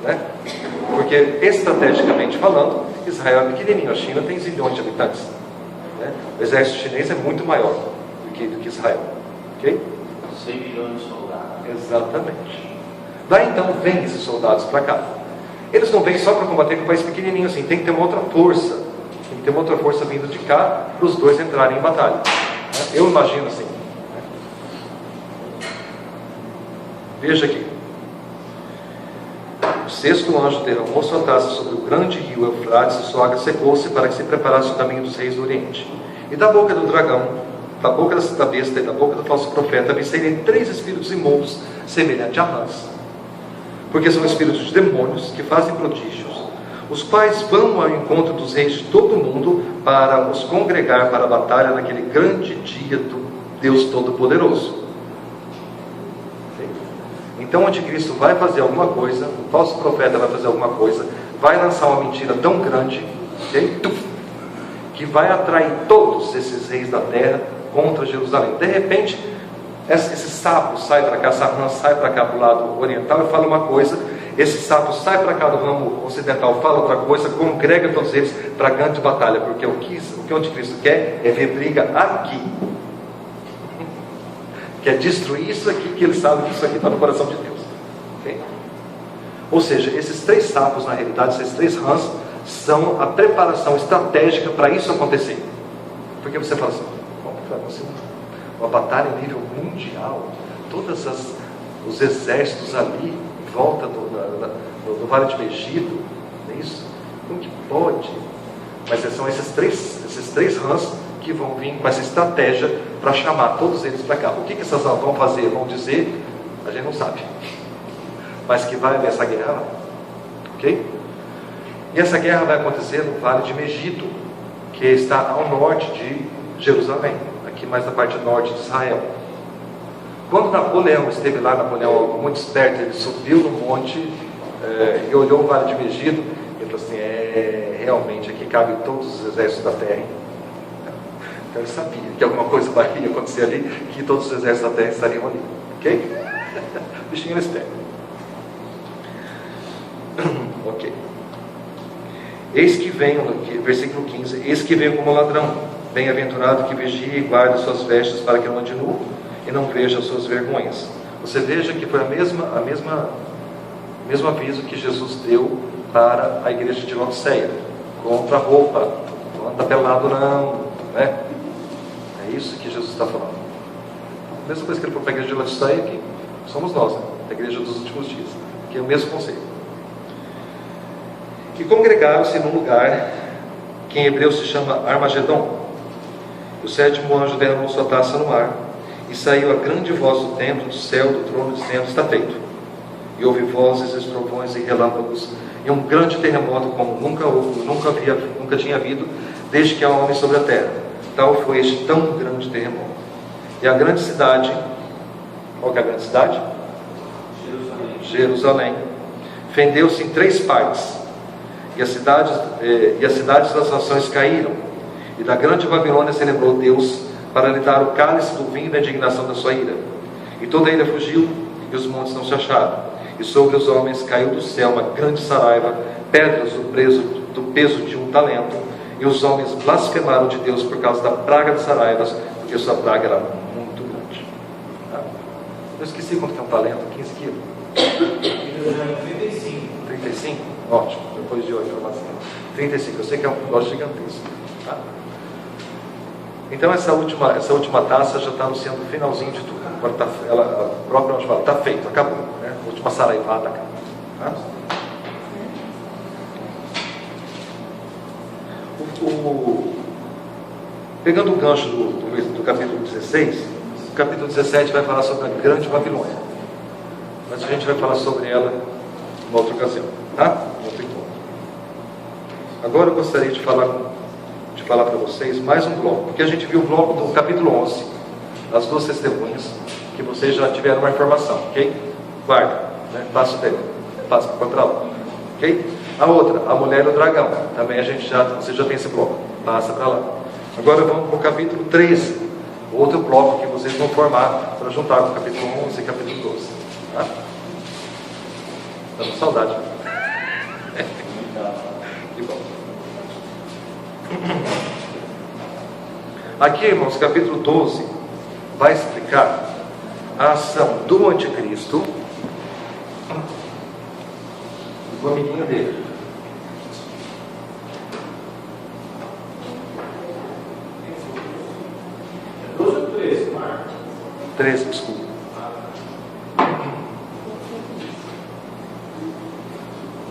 né? Porque estrategicamente falando, Israel é pequenininho, a China tem zilhões de habitantes, né? O exército chinês é muito maior do que Israel, ok? 100 milhões de soldados. Exatamente. Daí então vem esses soldados para cá. Eles não vêm só para combater com um país pequenininho assim, tem que ter uma outra força. Tem que ter uma outra força vindo de cá para os dois entrarem em batalha. Eu imagino assim. Veja aqui. O sexto anjo derramou sua taça sobre o grande rio Eufrates e sua água secou-se para que se preparasse o caminho dos reis do Oriente. E da boca do dragão, da boca da besta e da boca do falso profeta, vi saírem 3 espíritos imundos, semelhantes a rãs, porque são espíritos de demônios que fazem prodígios, os quais vão ao encontro dos reis de todo o mundo para os congregar para a batalha naquele grande dia do Deus Todo-Poderoso. Então o anticristo vai fazer alguma coisa, o falso profeta vai fazer alguma coisa, vai lançar uma mentira tão grande, que vai atrair todos esses reis da terra contra Jerusalém. De repente, esse sapo sai para cá, essa rã sai para cá para o lado oriental e fala uma coisa, esse sapo sai para cá do ramo ocidental, fala outra coisa, congrega todos eles para a grande batalha, porque o que o anticristo quer é ver briga aqui, quer destruir isso aqui, que ele sabe que isso aqui está no coração de Deus. Okay? Ou seja, esses 3 sapos, na realidade, esses 3 rãs, são a preparação estratégica para isso acontecer. Porque você fala assim, como que vai acontecer uma batalha em nível mundial, todos os exércitos ali em volta do Vale de Megido, é isso? Como que pode? Mas são esses três rãs que vão vir com essa estratégia para chamar todos eles para cá. O que essas rãs vão fazer, vão dizer, a gente não sabe, mas que vai haver essa guerra lá, ok? E essa guerra vai acontecer no Vale de Megido, que está ao norte de Jerusalém, aqui mais na parte norte de Israel. Quando Napoleão esteve lá, Napoleão muito esperto, ele subiu no monte e olhou o Vale de Megido, ele falou assim, realmente aqui cabe todos os exércitos da terra. Então ele sabia que alguma coisa vai acontecer ali, que todos os exércitos da terra estariam ali, ok? O bichinho era esperto. Ok. Eis que venho, versículo 15, eis que venho como ladrão, bem-aventurado que vigia e guarda suas vestes para que não ande nu e não veja as suas vergonhas. Você veja que foi o mesmo aviso que Jesus deu para a igreja de Laodiceia, contra a roupa, não anda pelado não, né? É isso que Jesus está falando. A mesma coisa que ele falou para a igreja de Laodiceia, que somos nós, né? A igreja dos últimos dias, que é o mesmo conceito. E congregaram-se num lugar que em hebreu se chama Armagedon. O 7º anjo derramou sua taça no mar, e saiu a grande voz do templo, do céu, do trono, dizendo, está feito. E houve vozes, estrovões e relâmpagos, e um grande terremoto como nunca tinha havido, desde que há homem sobre a terra. Tal foi este tão grande terremoto. E a grande cidade, qual que é a grande cidade? Jerusalém. Fendeu-se em 3 partes. E as cidades das nações caíram, e da grande Babilônia se lembrou Deus para lhe dar o cálice do vinho da indignação da sua ira. E toda a ilha fugiu, e os montes não se acharam. E sobre os homens caiu do céu uma grande saraiva, pedras do peso de 1 talento, e os homens blasfemaram de Deus por causa da praga das saraivas, porque sua praga era muito grande. Eu esqueci quanto que é 1 talento, 15 quilos? 35? Ótimo, depois de hoje, 35, eu sei que é um negócio gigantesco. Tá? Então essa última taça já está anunciando o finalzinho de tudo. Agora a própria anjo fala, está feito, acabou, né? A última saraivada acabou. Tá? Pegando o gancho do capítulo 16, o capítulo 17 vai falar sobre a grande Babilônia, mas a gente vai falar sobre ela em outra ocasião, tá? Agora eu gostaria de falar para vocês mais um bloco, porque a gente viu o bloco do capítulo 11, as 2 testemunhas, que vocês já tiveram uma informação, ok? Guarda, né? Passa o tempo, passa para outra aula, ok? A outra, a mulher e o dragão, também você já tem esse bloco, passa para lá. Agora vamos para o capítulo 13, outro bloco que vocês vão formar para juntar com o capítulo 11 e capítulo 12, tá? Tá com saudade. Que bom. Aqui, irmãos, capítulo 12 vai explicar a ação do anticristo e do amiguinho dele. É 12 ou 13, Marcos? 13, desculpa.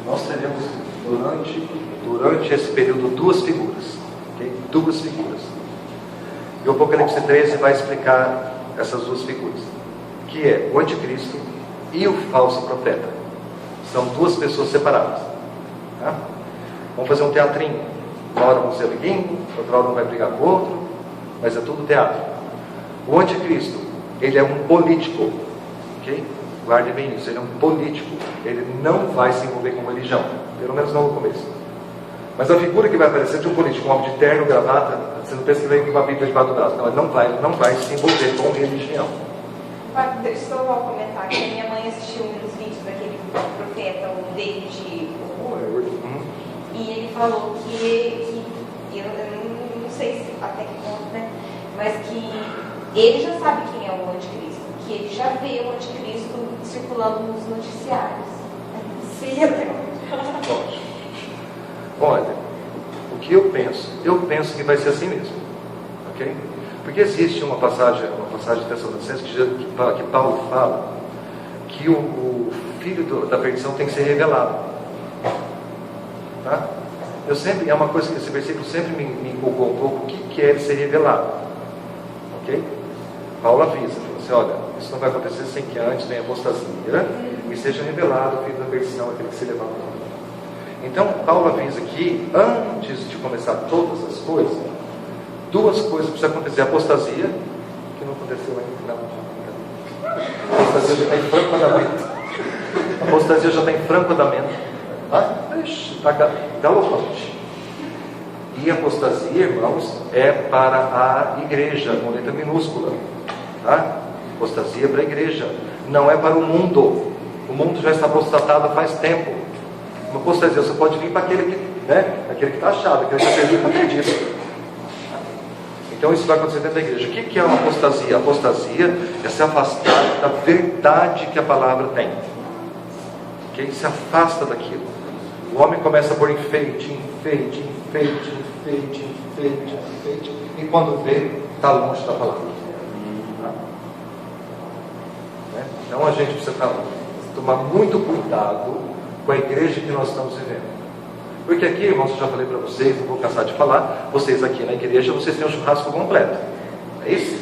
Nós teremos durante esse período 2 figuras, okay? 2 figuras. E o Apocalipse 13 vai explicar essas duas figuras, que é o anticristo e o falso profeta. São duas pessoas separadas. Tá? Vamos fazer um teatrinho. Uma hora vão ser amiguinhos, outra hora um vai brigar com o outro, mas é tudo teatro. O anticristo, ele é um político, ok? Guarde bem isso, ele é um político. Ele não vai se envolver com religião, pelo menos não no começo. Mas a figura que vai aparecer de um político, um homem de terno, gravata, você não pensa que vem com uma Bíblia debaixo do braço. Não, ele não vai se envolver com religião. Deixa eu só um comentário. Minha mãe assistiu um dos vídeos daquele profeta, o David Horror, e ele falou que eu não sei se até que ponto, né? Mas que ele já sabe quem é o anticristo, que ele já vê o anticristo circulando nos noticiários. Sim, Olha, o que eu penso que vai ser assim mesmo, ok? Porque existe uma passagem de Tessalonicenses que Paulo fala que o filho da perdição tem que ser revelado, tá? É uma coisa que esse versículo sempre me empolgou um pouco, o que é ele ser revelado, ok? Paulo avisa, fala assim, olha, isso não vai acontecer sem que antes venha a apostasia e seja revelado o filho da perdição, aquele que se levanta. Então, Paulo avisa que antes de começar todas as coisas, duas coisas precisam acontecer. A apostasia, que não aconteceu ainda, não. A apostasia já está em franco andamento. A apostasia já está em franco andamento. Está galopante. E a apostasia, irmãos, é para a igreja, com letra minúscula. Tá? Apostasia é para a igreja, não é para o mundo. O mundo já está apostatado faz tempo. Uma apostasia, você pode vir para aquele que está achado, aquele que está perdido, está perdido. Então isso vai acontecer dentro da igreja. O que é uma apostasia? A apostasia é se afastar da verdade que a palavra tem. Okay? Se afasta daquilo. O homem começa a pôr enfeite, e quando vê, está longe da palavra. Então a gente precisa tomar muito cuidado com a igreja que nós estamos vivendo. Porque aqui, irmãos, eu já falei para vocês, não vou cansar de falar, vocês aqui na igreja, vocês têm um churrasco completo. É isso?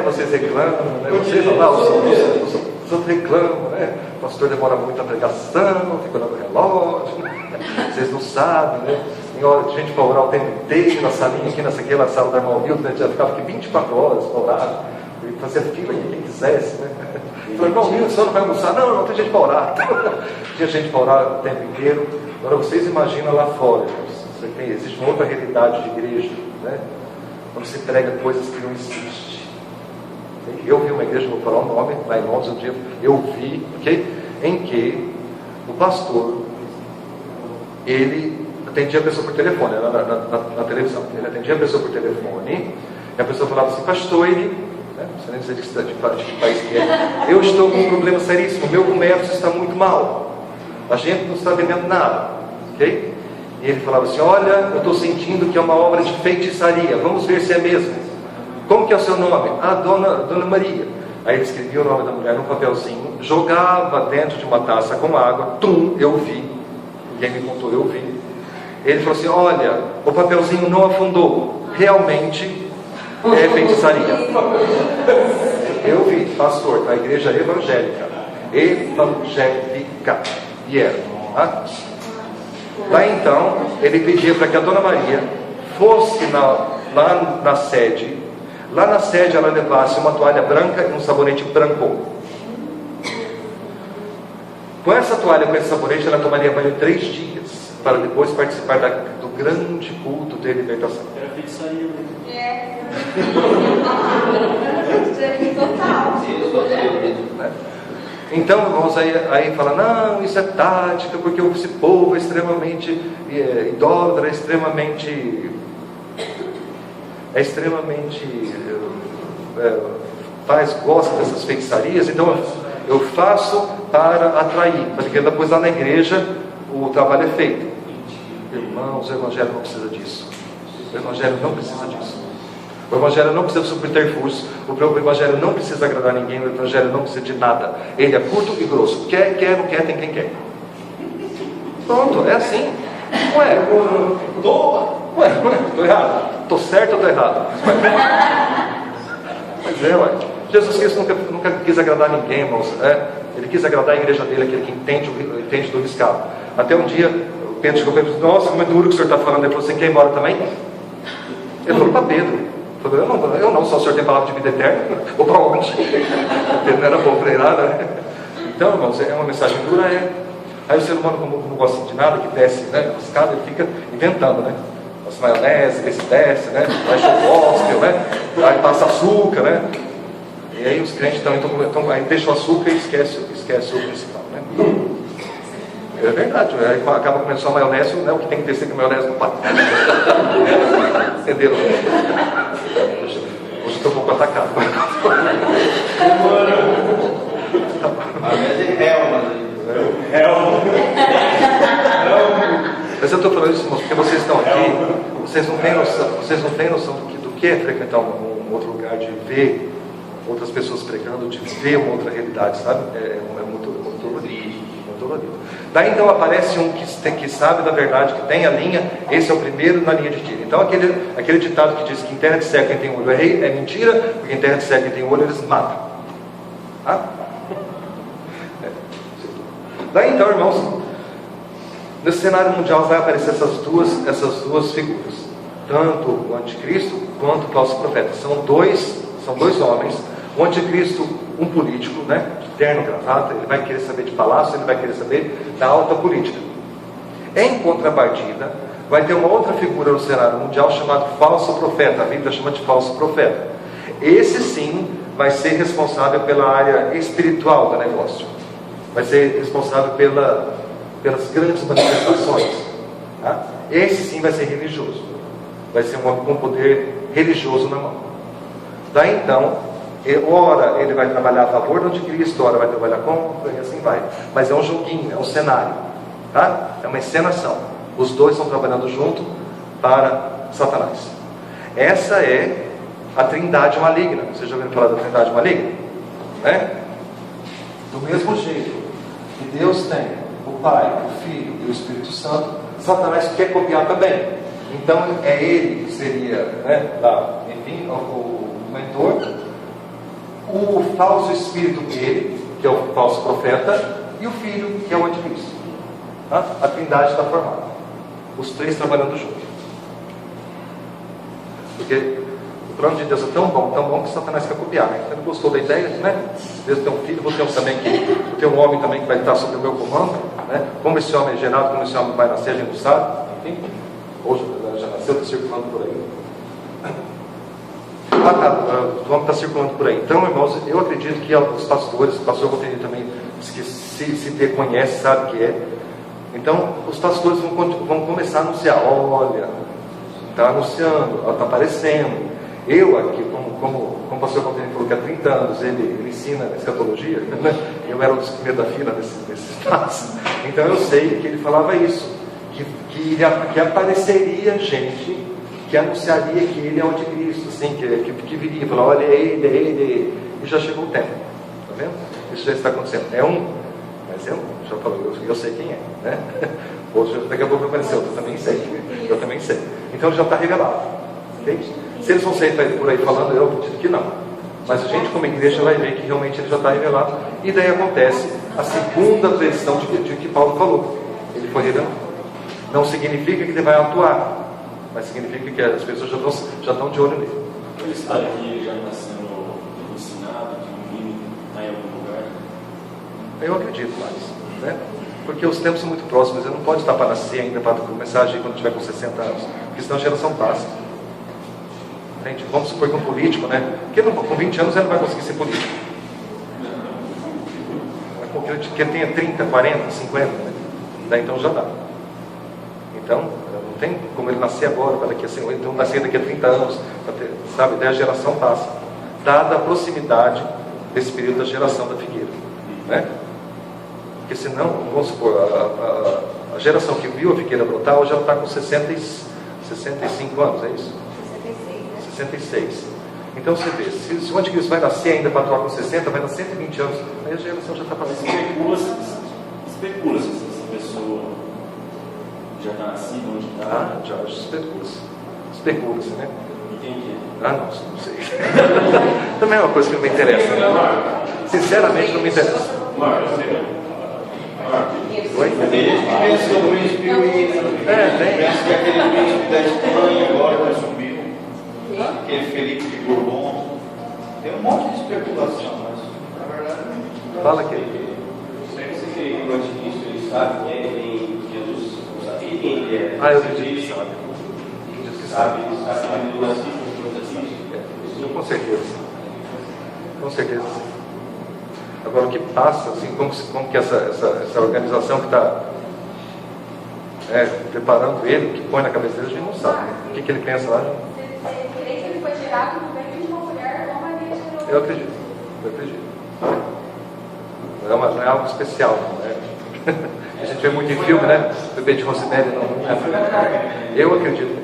Vocês reclamam, né? Vocês lá, os outros reclamam, né? O pastor demora muito a pregação, fica olhando o relógio, vocês não sabem, né? Tem hora de gente para orar o tempo inteiro, na salinha aqui, naquela sala da irmã Hilton, né? Já ficava aqui 24 horas para orar, e fazia fila aqui, quem quisesse, né? Falei, irmão Hilton, o senhor não vai almoçar? Não, tem gente para orar. Tinha gente para orar o tempo inteiro. Agora vocês imaginam lá fora, existe uma outra realidade de igreja, né? Quando se prega coisas que não existem. Eu vi uma igreja, vou falar o nome, lá em Londres, um dia eu vi, em que o pastor, ele atendia a pessoa por telefone, na televisão, ele atendia a pessoa por telefone, e a pessoa falava assim, pastor, não sei nem dizer de que país que é, eu estou com um problema seríssimo, meu comércio está muito mal, a gente não está vendendo nada, ok? E ele falava assim, olha, eu estou sentindo que é uma obra de feitiçaria, vamos ver se é mesmo. Como que é o seu nome? Dona Maria. Aí ele escrevia o nome da mulher num papelzinho, jogava dentro de uma taça com água, eu vi, ninguém me contou, eu vi. Ele falou assim, olha, o papelzinho não afundou, realmente é feitiçaria. Eu vi, pastor, da igreja evangélica, e era. Tá? Daí então, ele pedia para que a Dona Maria fosse lá na sede. Lá na sede ela levasse uma toalha branca e um sabonete branco. Com essa toalha, com esse sabonete, ela tomaria banho 3 dias, para depois participar do grande culto de libertação. Era feitiçaria mesmo. Total. Né? Então, irmãos, aí fala, não, isso é tática, porque esse povo é extremamente idólatra, gosta dessas feitiçarias, então eu faço para atrair, porque depois lá na igreja o trabalho é feito. Irmãos, o evangelho não precisa disso. O evangelho não precisa disso. O evangelho não precisa de subterfúgios, o evangelho não precisa agradar ninguém, o evangelho não precisa de nada. Ele é curto e grosso. Quer, não quer, tem quem quer. Pronto, é assim. Não é? Ué, estou errado. Estou certo ou estou errado? Mas ué. Jesus Cristo nunca quis agradar ninguém, irmãos. Ele quis agradar a igreja dele, aquele que entende do riscado. Até um dia, Pedro chegou para ele e disse: nossa, como é duro que o senhor está falando. Ele falou: você quer ir embora também? Ele falou para Pedro: eu não, só o senhor tem palavra de vida eterna. Vou para onde? Pedro não era bom para ir lá, né? Então, irmãos, é uma mensagem dura. Aí o ser humano, como não gosta de nada, que desce, né, a escada, ele fica inventando, né? Passa maionese, esse desce, né? Vai gospel, né? Aí passa açúcar, né? E aí os crentes então aí deixa o açúcar e esquece o principal, né? É verdade, aí acaba comendo só maionese, né? O que tem que descer com maionese não passa. Entenderam? Hoje eu estou um pouco atacado. Maionese é Helma. Mas eu estou falando isso, irmãos, porque vocês estão aqui, vocês não têm noção do que é frequentar um outro lugar, de ver outras pessoas pregando, de ver uma outra realidade, sabe? É muito dolorido. Daí então aparece um que sabe da verdade, que tem a linha. Esse é o primeiro na linha de tiro. Então aquele ditado que diz que em terra de cego quem tem olho é rei, é mentira, porque em terra de cego quem tem olho eles matam. Ah? Daí então, irmãos, nesse cenário mundial vai aparecer essas duas figuras, tanto o anticristo quanto o falso profeta. São dois homens. O anticristo, um político, né, de terno, gravata, ele vai querer saber de palácio, ele vai querer saber da alta política. Em contrapartida, vai ter uma outra figura no cenário mundial chamado falso profeta. A Bíblia chama de falso profeta. Esse sim vai ser responsável pela área espiritual do negócio. Vai ser responsável pelas grandes manifestações. Tá? Esse sim vai ser religioso. Vai ser um poder religioso na mão. Daí então, ora ele vai trabalhar a favor do anticristo, ora vai trabalhar contra, e assim vai. Mas é um joguinho, é um cenário. Tá? É uma encenação. Os dois estão trabalhando junto para Satanás. Essa é a trindade maligna. Vocês já ouviram falar da trindade maligna? Né? Do mesmo jeito que Deus tem o Pai, o Filho e o Espírito Santo, Satanás quer copiar também. Então é ele que seria, né, enfim, o mentor, o falso espírito dele, que é o falso profeta, e o filho, que é o anticristo. Tá? A trindade está formada. Os três trabalhando juntos. Porque o plano de Deus é tão bom que Satanás quer copiar. Né? Você não gostou da ideia, né? Deus tem um filho, vou ter um homem também que vai estar sob o meu comando. Né? Como esse homem é gerado, como esse homem vai nascer, a gente não sabe. Enfim, hoje já nasceu, está circulando por aí. O homem está circulando por aí. Então, irmãos, eu acredito que os pastores, o pastor Roteiro também diz que se conhece, sabe que é. Então, os pastores vão começar a anunciar: olha, está anunciando, está aparecendo. Eu aqui, como o pastor Roteiro falou que há 30 anos ele ensina escatologia, né? Eu era um dos primeiros da fila nesse espaço. Então eu sei que ele falava isso, que apareceria gente que anunciaria que ele é o anticristo, assim, que viria e falar: olha, é ele, e já chegou o tempo. Está vendo? Isso já está acontecendo. Mas eu já falei, eu sei quem é, né? Hoje, daqui a pouco vai aparecer outro, eu também sei. Então já está revelado. Entende? Se eles vão sair por aí falando, eu acredito que não. Mas a gente, como igreja, vai ver que realmente ele já está revelado. E daí acontece a segunda versão de que Paulo falou. Ele foi revelado. Não significa que ele vai atuar, mas significa que as pessoas já estão de olho nele. Ele está aqui, já está sendo ensinado, que o mínimo está em algum lugar? Eu acredito mais, né? Porque os tempos são muito próximos. Ele não pode estar para nascer ainda, para começar a agir quando tiver com 60 anos, porque senão a geração passa. Entende? Vamos supor que um político, né? Porque com 20 anos ele não vai conseguir ser político. Que ele tenha 30, 40, 50, né? Daí então já dá. Então, não tem como ele nascer agora, para daqui a 50, então nascer daqui a 30 anos, sabe? Daí a geração passa, dada a proximidade desse período da geração da figueira, né? Porque senão, vamos supor, a geração que viu a figueira brotar, hoje ela está com 65 anos, é isso? 66. Então você vê, se o anticristo vai nascer ainda para atuar com 60, vai nascer 120 anos, aí a geração já está passando. Especula-se se essa pessoa Já está nascido, onde está? Ah, já especula-se. Especula-se, né? E quem que é? Ah, não sei. Também é uma coisa que não me interessa. Sinceramente, não me interessa. Oi? Tem gente que pensa que o príncipe tem. pensa que aquele príncipe da Espanha agora vai subir. Aquele Felipe de Bourbon. Tem um monte de especulação, mas na verdade não. Fala aqui. Você crê que o anticristo ele sabe quem é Jesus? Não sabia quem ele é? Ah, eu acredito que sabe. Acredito que sabe. Ele sabe que ele nasceu com coisas assim. Com certeza. Com certeza. Agora, o que passa, assim, como que essa organização que está preparando ele, o que põe na cabeça dele, a gente não sabe. Né? O que ele pensa lá? Você crê que ele foi gerado no ventre de uma mulher, não Maria gerou? Eu acredito. Não é algo especial, não é? A gente vê muito em filme, né? Bebê de Rosemary, não é? Eu acredito.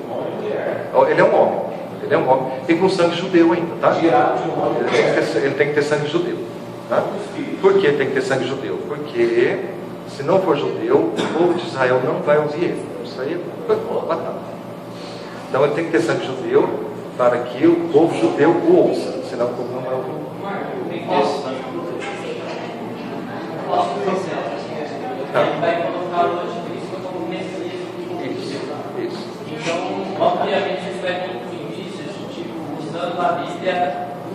Ele é um homem. Ele é um homem. E com sangue judeu ainda, tá? Ele tem que ter sangue judeu. Tá? Por que tem que ter sangue judeu? Porque se não for judeu, o povo de Israel não vai ouvir ele. Isso aí é batata. Então ele tem que ter sangue judeu para que o povo judeu o ouça. Senão o povo não vai ouvir. Tem que ter sangue. Ele vai colocar o anticristo como Messias. Isso. Então, obviamente, isso vai ter indícios, tipo, usando a Bíblia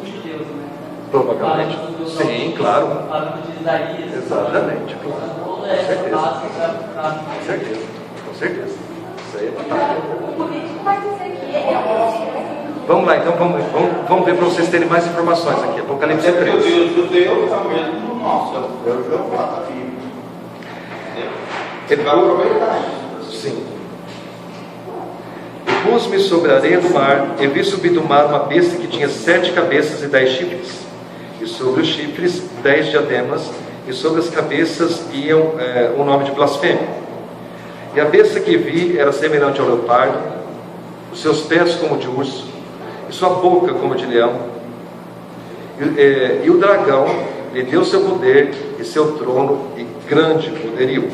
dos judeus, né? Provavelmente. Sim, claro. Falando de Isaías. Exatamente. Toda essa base para. Com certeza. Com certeza. Isso aí é batata. O político vai dizer que ele é um Messias. Vamos lá, então vamos ver para vocês terem mais informações aqui. Apocalipse Até porque o 3. Deus judeu é o mesmo do nosso, é o Jeová da Bíblia. Ele vai aproveitar isso. Sim. E pus-me sobre a areia do mar, e vi subir do mar uma besta que tinha 7 cabeças e 10 chifres. E sobre os chifres 10 diademas, e sobre as cabeças iam o nome de blasfêmia. E a besta que vi era semelhante ao leopardo, os seus pés como de urso, e sua boca como de leão. E o dragão lhe deu seu poder e seu trono e grande poderio.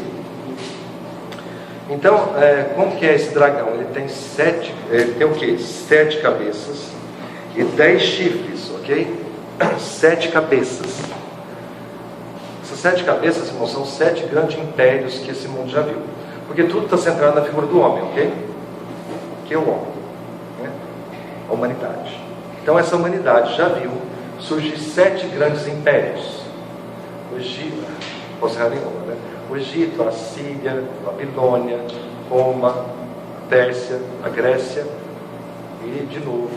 Então, como que é esse dragão? Ele tem o quê? 7 cabeças e 10 chifres, ok? 7 cabeças. Essas 7 cabeças, irmãos, são 7 grandes impérios que esse mundo já viu. Porque tudo está centrado na figura do homem, ok? Que é o homem, né? A humanidade. Então essa humanidade já viu surgir 7 grandes impérios. O Egito, posso errar nenhuma, né? O Egito, a Síria, a Babilônia, Roma, a Pérsia, a Grécia e de novo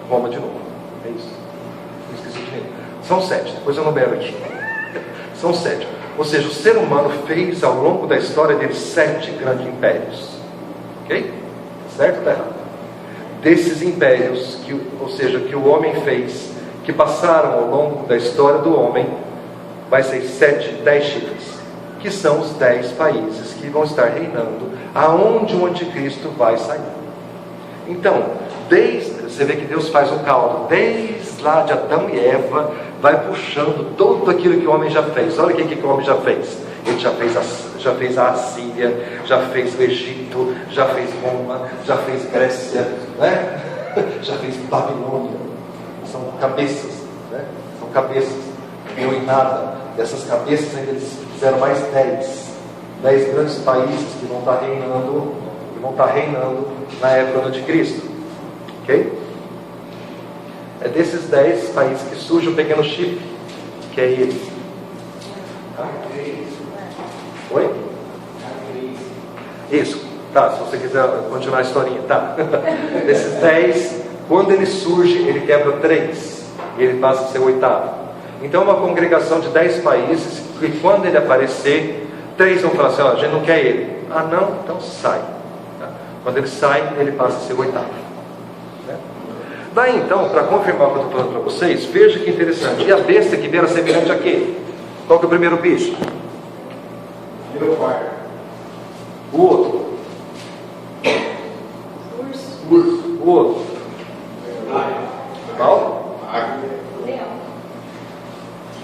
Roma de novo. É isso. Não esqueci de nenhum. São 7, depois eu numero aqui. São 7. Ou seja, o ser humano fez ao longo da história dele 7 grandes impérios. Ok? Certo ou está errado? Desses impérios, ou seja, que o homem fez, que passaram ao longo da história do homem, vai ser 10 chifres, que são os 10 países que vão estar reinando, aonde o anticristo vai sair. Então, você vê que Deus faz um caldo, desde lá de Adão e Eva, vai puxando tudo aquilo que o homem já fez. Olha o que o homem já fez. Ele já fez a Assíria, já fez o Egito, já fez Roma, já fez Grécia, né? Já fez Babilônia. São cabeças, né? São cabeças. Não deu em nada. Dessas cabeças ainda eles fizeram mais 10 grandes países que vão estar reinando na época do anticristo. Ok? É desses 10 países que surge o pequeno chifre, que é ele. Tá? Oi? Isso. Tá, se você quiser continuar a historinha. Tá. Desses 10, quando ele surge, ele quebra 3. E ele passa a ser o 8º. Então uma congregação de 10 países, que quando ele aparecer, 3 vão falar assim, ó, a gente não quer ele. Ah não? Então sai. Tá? Quando ele sai, ele passa a ser o 8º. Né? Daí então, para confirmar o que eu estou falando para vocês, veja que interessante. E a besta que era semelhante a quê? Qual que é o primeiro bicho? Leopardo. O outro? Urso. O outro? Qual? Leão.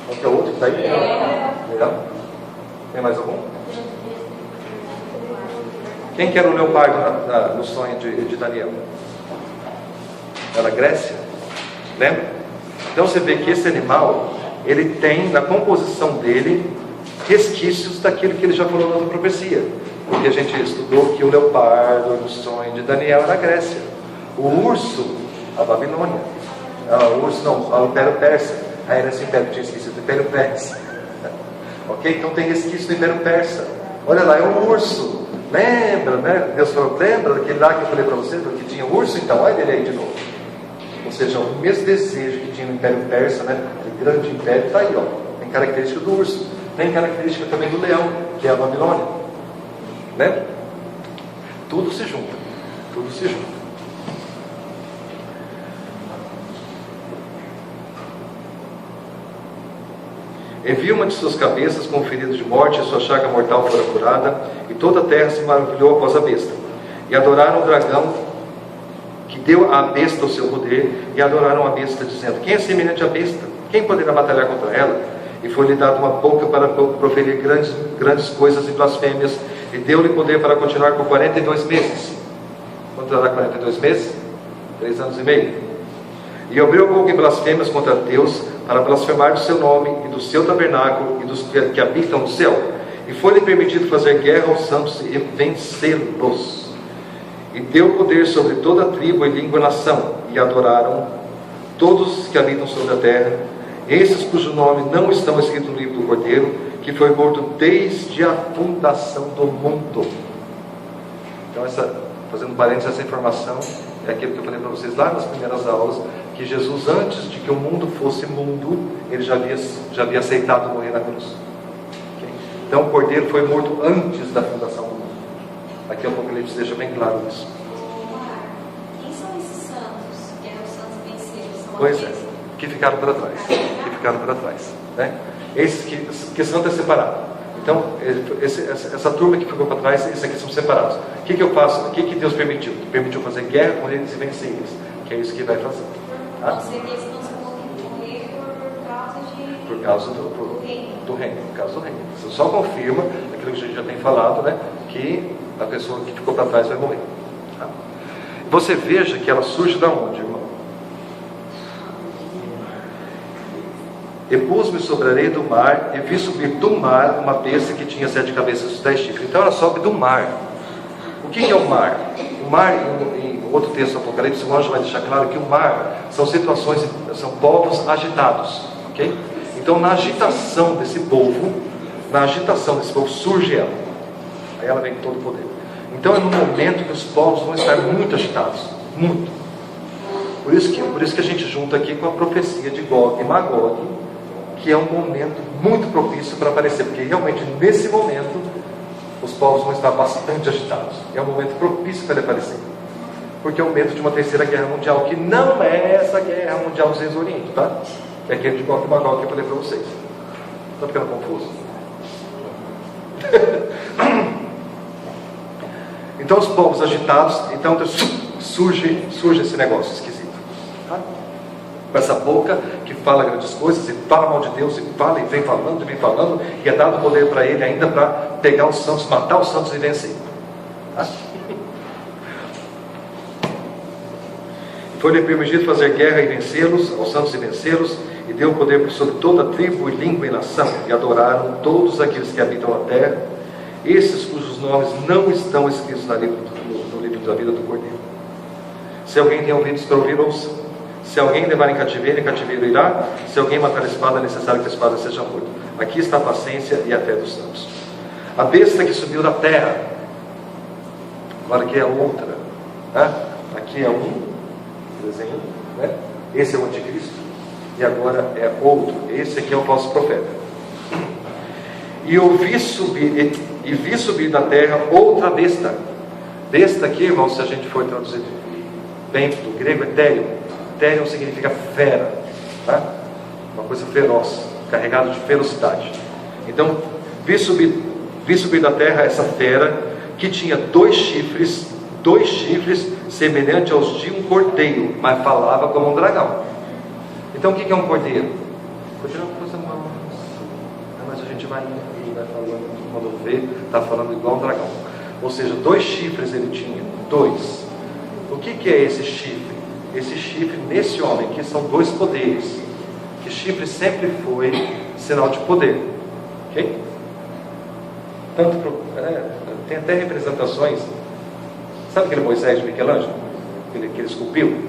Qual que é o outro que está aí? Leão. Tem mais algum? Quem que era o leopardo no sonho de Daniel? Era a Grécia, lembra? Então você vê que esse animal, ele tem na composição dele resquícios daquilo que ele já falou na profecia, porque a gente estudou que o leopardo no sonho de Daniel era a Grécia, o urso, a Babilônia, o urso não, o Império Persa, era esse império, tinha esquecido, o Império Persa, ok? Então tem resquício do Império Persa, olha lá, é um urso, lembra, né? Deus falou, lembra daquele lá que eu falei para você, que tinha urso? Então, olha ele aí de novo. Ou seja, o mesmo desejo que tinha no Império Persa, né? O grande império está aí, ó. Tem característica do urso, tem característica também do leão, que é a Babilônia. Lembra? Tudo se junta. Tudo se junta. E viu uma de suas cabeças com um ferido de morte, e sua chaga mortal fora curada, e toda a terra se maravilhou após a besta. E adoraram o dragão, que deu à besta o seu poder, e adoraram a besta, dizendo: quem é semelhante à besta? Quem poderá batalhar contra ela? E foi-lhe dado uma boca para proferir grandes coisas e blasfêmias, e deu-lhe poder para continuar por 42 meses. Quanto dará 42 meses? 3 anos e meio. E abriu a boca em blasfêmias contra Deus, para blasfemar do seu nome, e do seu tabernáculo, e dos que habitam no céu. E foi-lhe permitido fazer guerra aos santos e vencê-los. E deu poder sobre toda a tribo e língua e nação, e adoraram todos que habitam sobre a terra, esses cujo nome não estão escritos no livro do Cordeiro, que foi morto desde a fundação do mundo. Então, fazendo parênteses, essa informação é aquilo que eu falei para vocês lá nas primeiras aulas, que Jesus, antes de que o mundo fosse mundo, ele já havia aceitado morrer na cruz. Okay? Então o Cordeiro foi morto antes da fundação do mundo. Aqui o Apocalipse deixa bem claro isso. Quem são esses santos? Que eram os santos vencidos? Pois é, que ficaram para trás. Que ficaram para trás, né? Esses que santo é separado. Então, essa turma que ficou para trás, esses aqui são separados. O que eu faço? O que Deus permitiu? Permitiu fazer guerra com eles e vencer eles. Que é isso que vai fazer. Tá? Você vê que não se morrer por causa do reino. Por causa do reino. Isso só confirma aquilo que a gente já tem falado, né? Que a pessoa que ficou para trás vai morrer. Tá? Você veja que ela surge da onde, irmão? E pus-me sobre a areia do mar, e vi subir do mar uma besta que tinha 7 cabeças e 10 chifres. Então ela sobe do mar. O que é o mar? O mar, em outro texto do Apocalipse, o anjo vai deixar claro que o mar são situações, são povos agitados. Ok? Então na agitação desse povo surge ela. Aí ela vem com todo o poder. Então é no momento que os povos vão estar muito agitados. Muito. Por isso que a gente junta aqui com a profecia de Gog e Magog, que é um momento muito propício para aparecer, porque realmente nesse momento os povos vão estar bastante agitados. É um momento propício para ele aparecer, porque é o medo de uma terceira guerra mundial, que não é essa guerra mundial dos Reis do Oriente, tá? É aquele de Gog e Magog que eu falei para vocês. Está ficando confuso? Então os povos agitados, então surge esse negócio esquisito, tá? Com essa boca que fala grandes coisas e fala mal de Deus e fala e vem falando, e é dado poder para ele ainda para pegar os santos, matar os santos e vencer, tá? Foi-lhe permitido fazer guerra e vencê-los, aos santos e vencê-los, e deu poder sobre toda a tribo e língua e nação, e adoraram todos aqueles que habitam a terra, esses cujos nomes não estão escritos no livro da vida do Cordeiro. Se alguém tem ouvidos para ouvir, ouça. Se alguém levar em cativeiro irá. Se alguém matar a espada, é necessário que a espada seja morta. Aqui está a paciência e a fé dos santos. A besta que subiu da terra, agora aqui é outra, né? Aqui é um desenho, né? Esse é o anticristo, e agora é outro. Esse aqui é o falso profeta. E vi subir da terra outra besta. Besta aqui, irmão, se a gente for traduzir bem do grego, é tério. Tério significa fera, tá? Uma coisa feroz, carregada de ferocidade. Então, vi subir da terra essa fera que tinha 2 chifres semelhante aos de um cordeiro, mas falava como um dragão. Então o que é um cordeiro? Cordeiro é uma coisa mansa, mas a gente vai falando, quando vê, está falando igual um dragão. Ou seja, 2 chifres ele tinha. 2. O que é esse chifre? Esse chifre nesse homem, que são 2 poderes. Que chifre sempre foi sinal de poder. Ok? Tem até representações. Sabe aquele Moisés de Michelangelo? Que ele esculpiu?